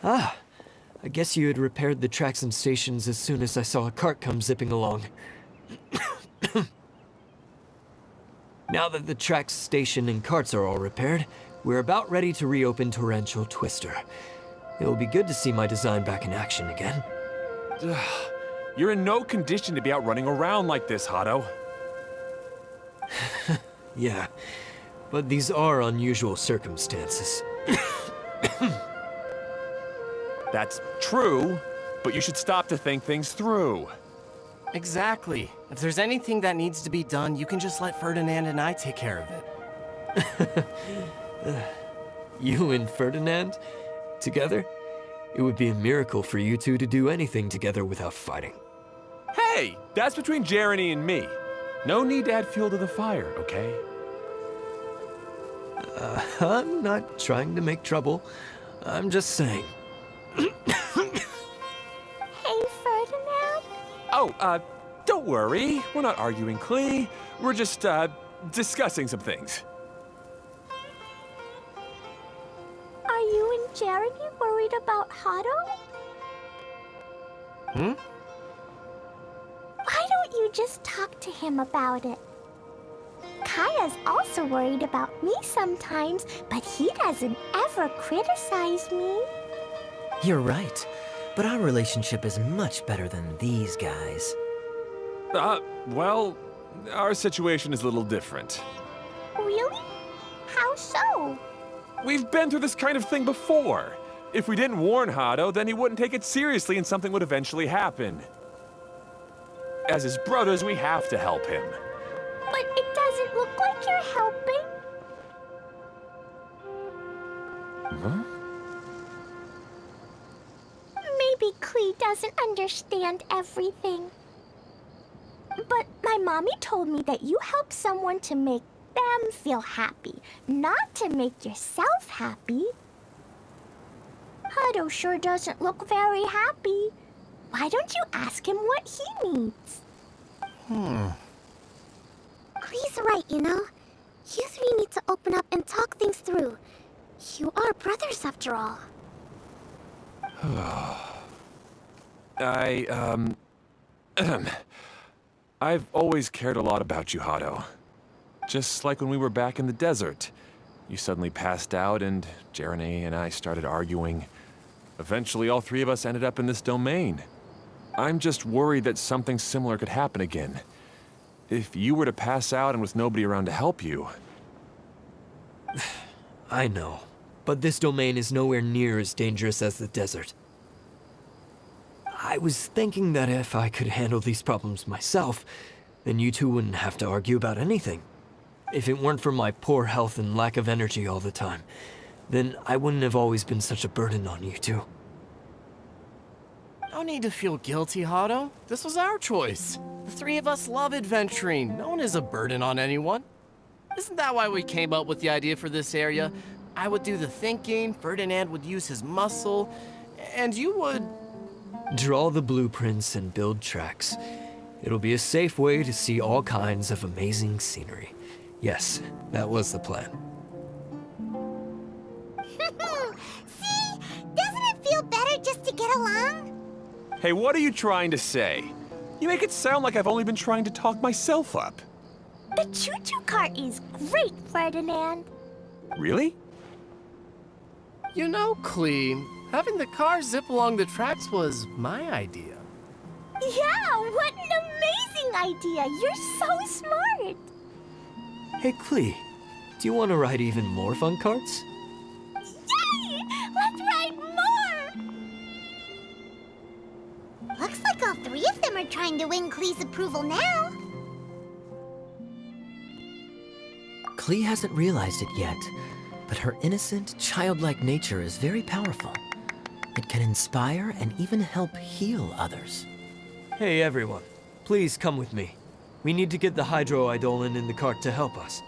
Ah, I guess you had repaired the tracks and stations as soon as I saw a cart come zipping along. Now that the tracks, station, and carts are all repaired, we're about ready to reopen Torrential Twister. It will be good to see my design back in action again. You're in no condition to be out running around like this, Hado. Yeah, but these are unusual circumstances. That's true, but you should stop to think things through. Exactly. If there's anything that needs to be done, you can just let Ferdinand and I take care of it. You and Ferdinand? Together? It would be a miracle for you two to do anything together without fighting. Hey, that's between Jeremy and me. No need to add fuel to the fire, okay? I'm not trying to make trouble. I'm just saying. Hey, Ferdinand? Oh, don't worry. We're not arguing, Klee. We're just, discussing some things. Are you and Jeremy worried about Hado? Hmm? Why don't you just talk to him about it? Kaya's also worried about me sometimes, but he doesn't ever criticize me. You're right, but our relationship is much better than these guys. Well, our situation is a little different. Really? How so? We've been through this kind of thing before. If we didn't warn Hado, then he wouldn't take it seriously and something would eventually happen. As his brothers, we have to help him. But it doesn't look like you're helping. Huh? Maybe Klee doesn't understand everything. But my mommy told me that you help someone to make them feel happy, not to make yourself happy. Hado sure doesn't look very happy. Why don't you ask him what he needs? Klee's right, you know. You three need to open up and talk things through. You are brothers after all. I've always cared a lot about you, Hado. Just like when we were back in the desert. You suddenly passed out and Jeremy and I started arguing. Eventually, all three of us ended up in this domain. I'm just worried that something similar could happen again. If you were to pass out and with nobody around to help you... I know, but this domain is nowhere near as dangerous as the desert. I was thinking that if I could handle these problems myself, then you two wouldn't have to argue about anything. If it weren't for my poor health and lack of energy all the time, then I wouldn't have always been such a burden on you two. No need to feel guilty, Hado. This was our choice. The three of us love adventuring. No one is a burden on anyone. Isn't that why we came up with the idea for this area? I would do the thinking, Ferdinand would use his muscle, and you would... Draw the blueprints and build tracks. It'll be a safe way to see all kinds of amazing scenery. Yes, that was the plan. See? Doesn't it feel better just to get along? Hey, what are you trying to say? You make it sound like I've only been trying to talk myself up. The choo-choo cart is great, Ferdinand. Really? You know, Klee, having the car zip along the tracks was my idea. Yeah, what an amazing idea! You're so smart! Hey, Klee, do you want to ride even more fun carts? Yay! Let's ride more! Looks like all three of them are trying to win Klee's approval now. Klee hasn't realized it yet, but her innocent, childlike nature is very powerful. It can inspire and even help heal others. Hey everyone, please come with me. We need to get the hydroidolin in the cart to help us.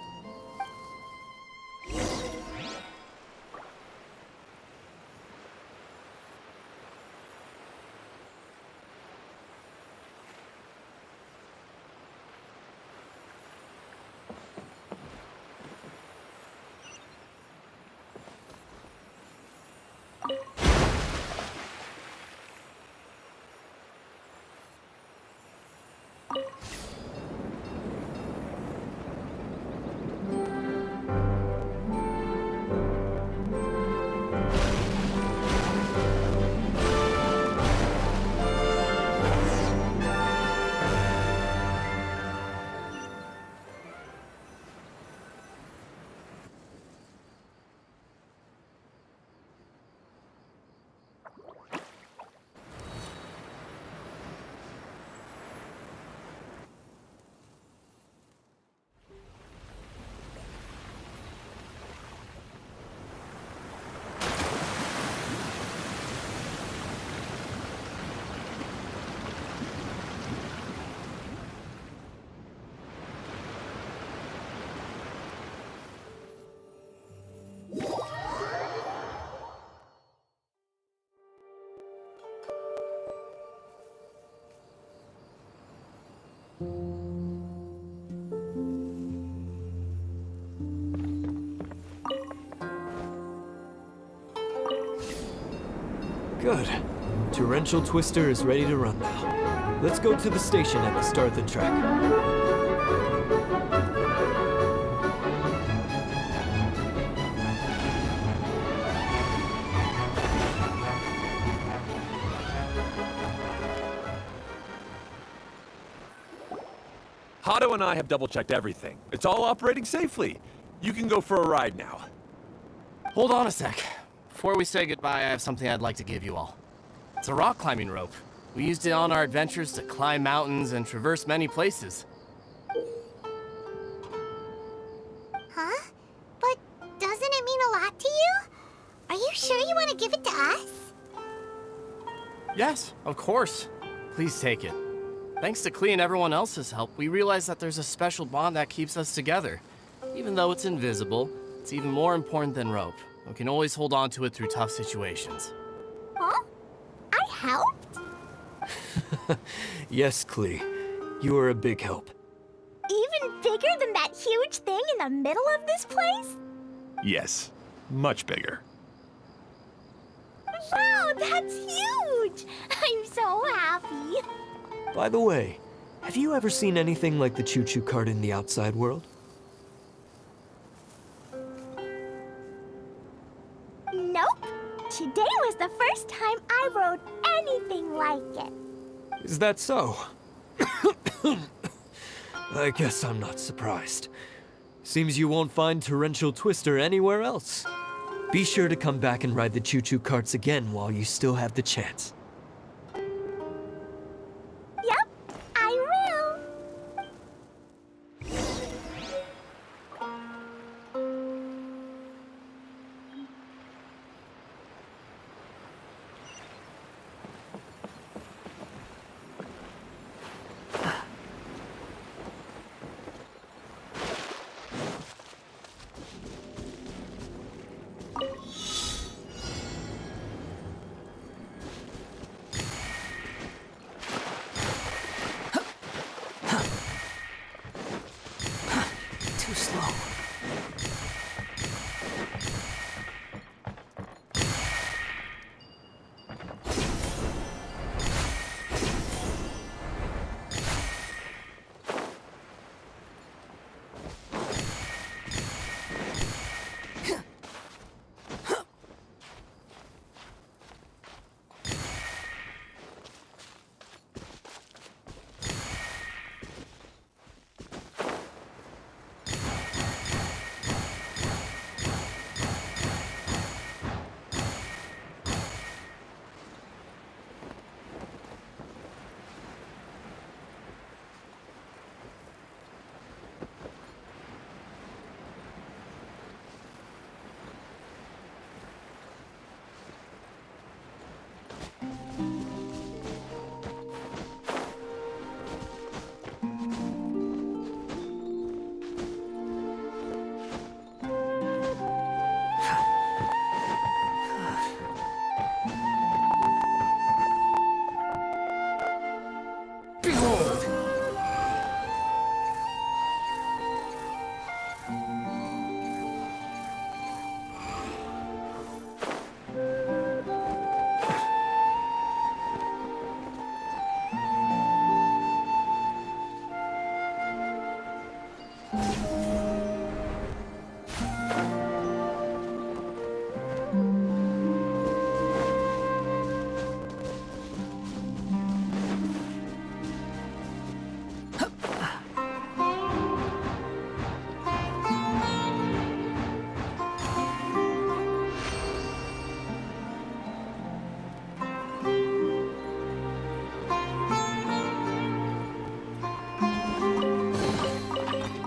Good. Torrential Twister is ready to run now. Let's go to the station at the start of the track. Hado and I have double-checked everything. It's all operating safely. You can go for a ride now. Hold on a sec. Before we say goodbye, I have something I'd like to give you all. It's a rock climbing rope. We used it on our adventures to climb mountains and traverse many places. Huh? But doesn't it mean a lot to you? Are you sure you want to give it to us? Yes, of course. Please take it. Thanks to Klee and everyone else's help, we realized that there's a special bond that keeps us together. Even though it's invisible, it's even more important than rope. We can always hold on to it through tough situations. Huh? I helped? Yes, Klee. You are a big help. Even bigger than that huge thing in the middle of this place? Yes, much bigger. Wow, that's huge! I'm so happy. By the way, have you ever seen anything like the choo-choo cart in the outside world? Nope. Today was the first time I rode anything like it. Is that so? I guess I'm not surprised. Seems you won't find Torrential Twister anywhere else. Be sure to come back and ride the choo-choo carts again while you still have the chance. Yep, I will. Too slow.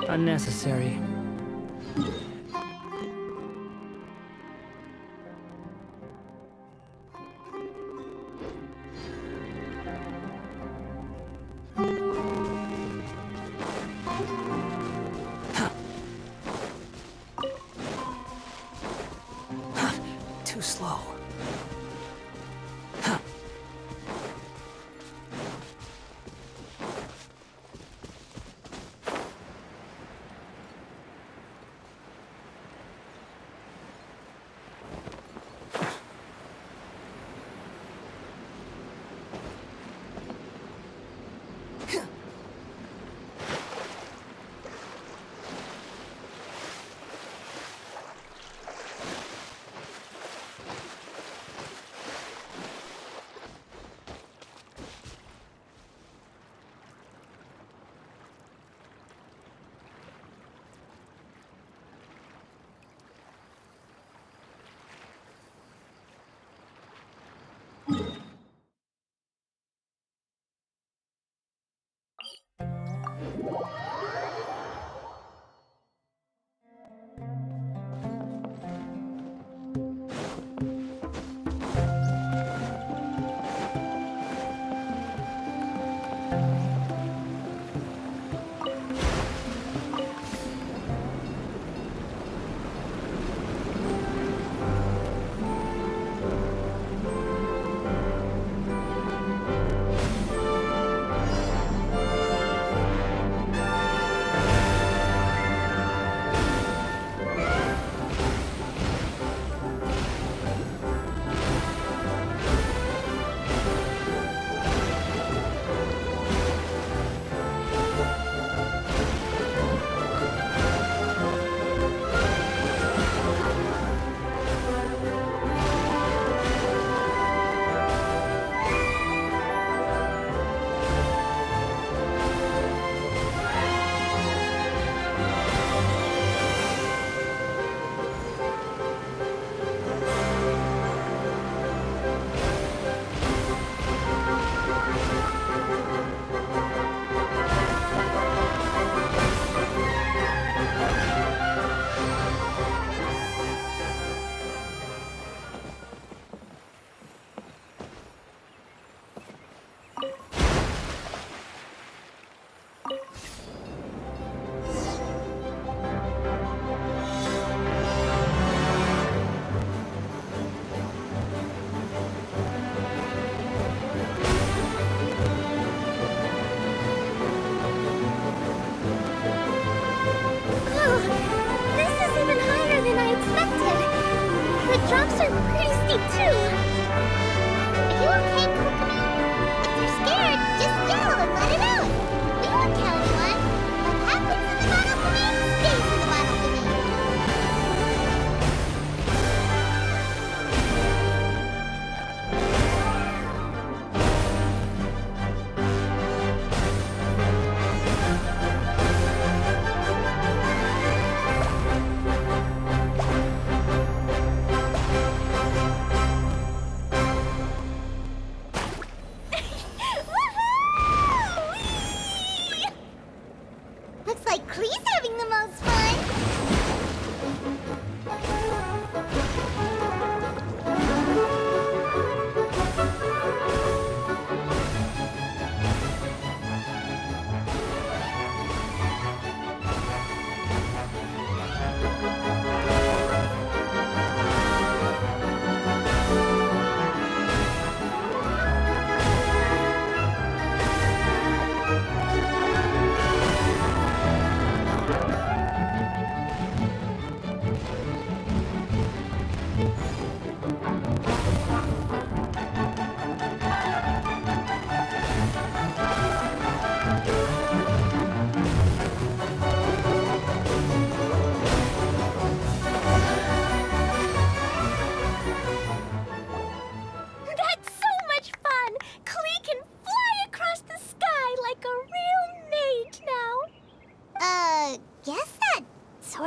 Unnecessary. Too slow.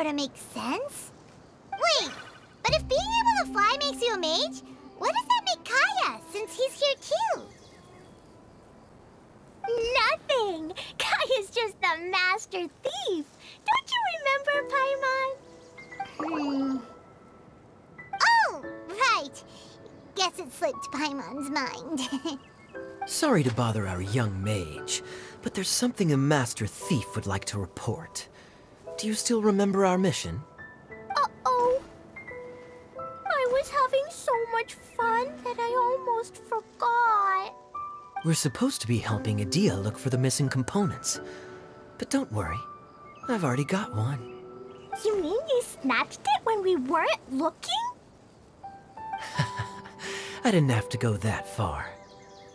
sorta makes sense. Wait, but if being able to fly makes you a mage, what does that make Kaya, since he's here too? Nothing! Kaya's just the master thief! Don't you remember, Paimon? Oh, right. Guess it slipped Paimon's mind. Sorry to bother our young mage, but there's something a master thief would like to report. Do you still remember our mission? Uh-oh. I was having so much fun that I almost forgot. We're supposed to be helping Adia look for the missing components. But don't worry, I've already got one. You mean you snatched it when we weren't looking? I didn't have to go that far.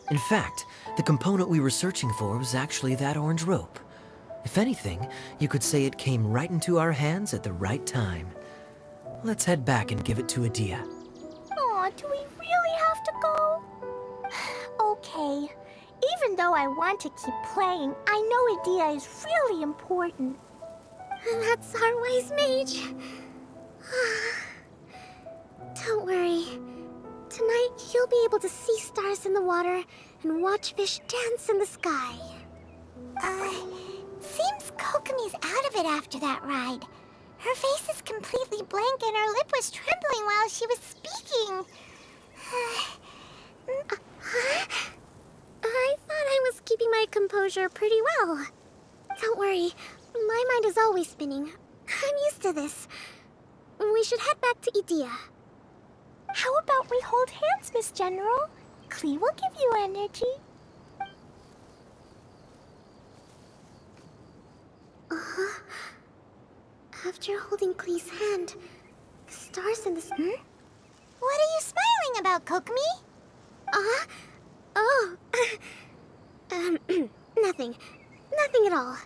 In fact, the component we were searching for was actually that orange rope. If anything, you could say it came right into our hands at the right time. Let's head back and give it to Adia. Aw, do we really have to go? Okay. Even though I want to keep playing, I know Adia is really important. And that's our wise mage. Don't worry. Tonight, you'll be able to see stars in the water and watch fish dance in the sky. Seems Kokomi's out of it after that ride. Her face is completely blank and her lip was trembling while she was speaking. I thought I was keeping my composure pretty well. Don't worry, my mind is always spinning. I'm used to this. We should head back to Idia. How about we hold hands, Miss General? Klee will give you energy. After holding Klee's hand, the stars in the... What are you smiling about, Kokomi? Oh. Nothing. Nothing at all.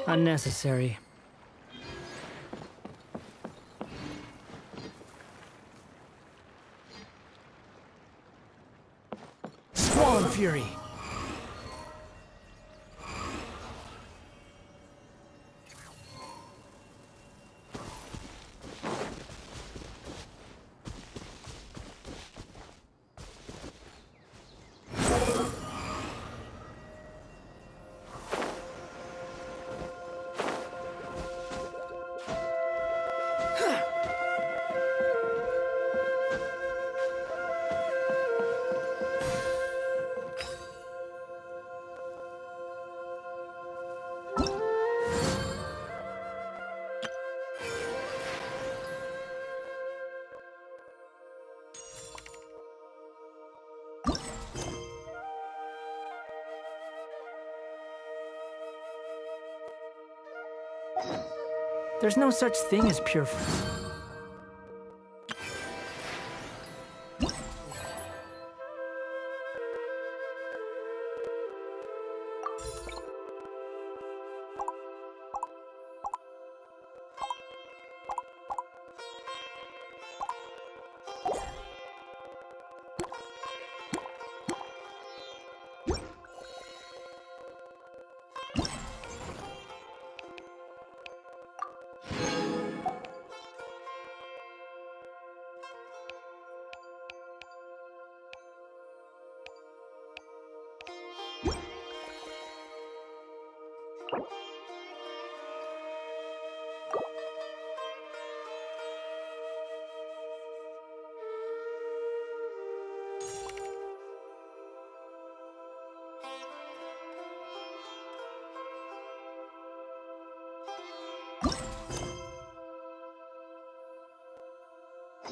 Unnecessary. Squall and Fury! There's no such thing as pure...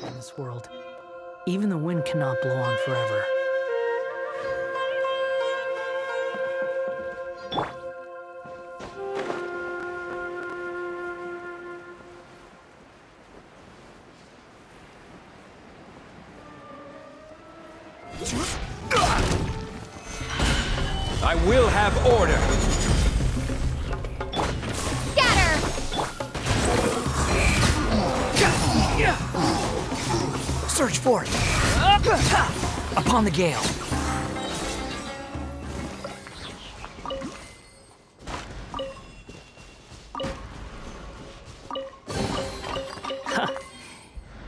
in this world. Even the wind cannot blow on forever. I will have order! Search for it! Upon the gale!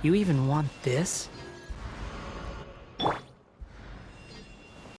You even want this?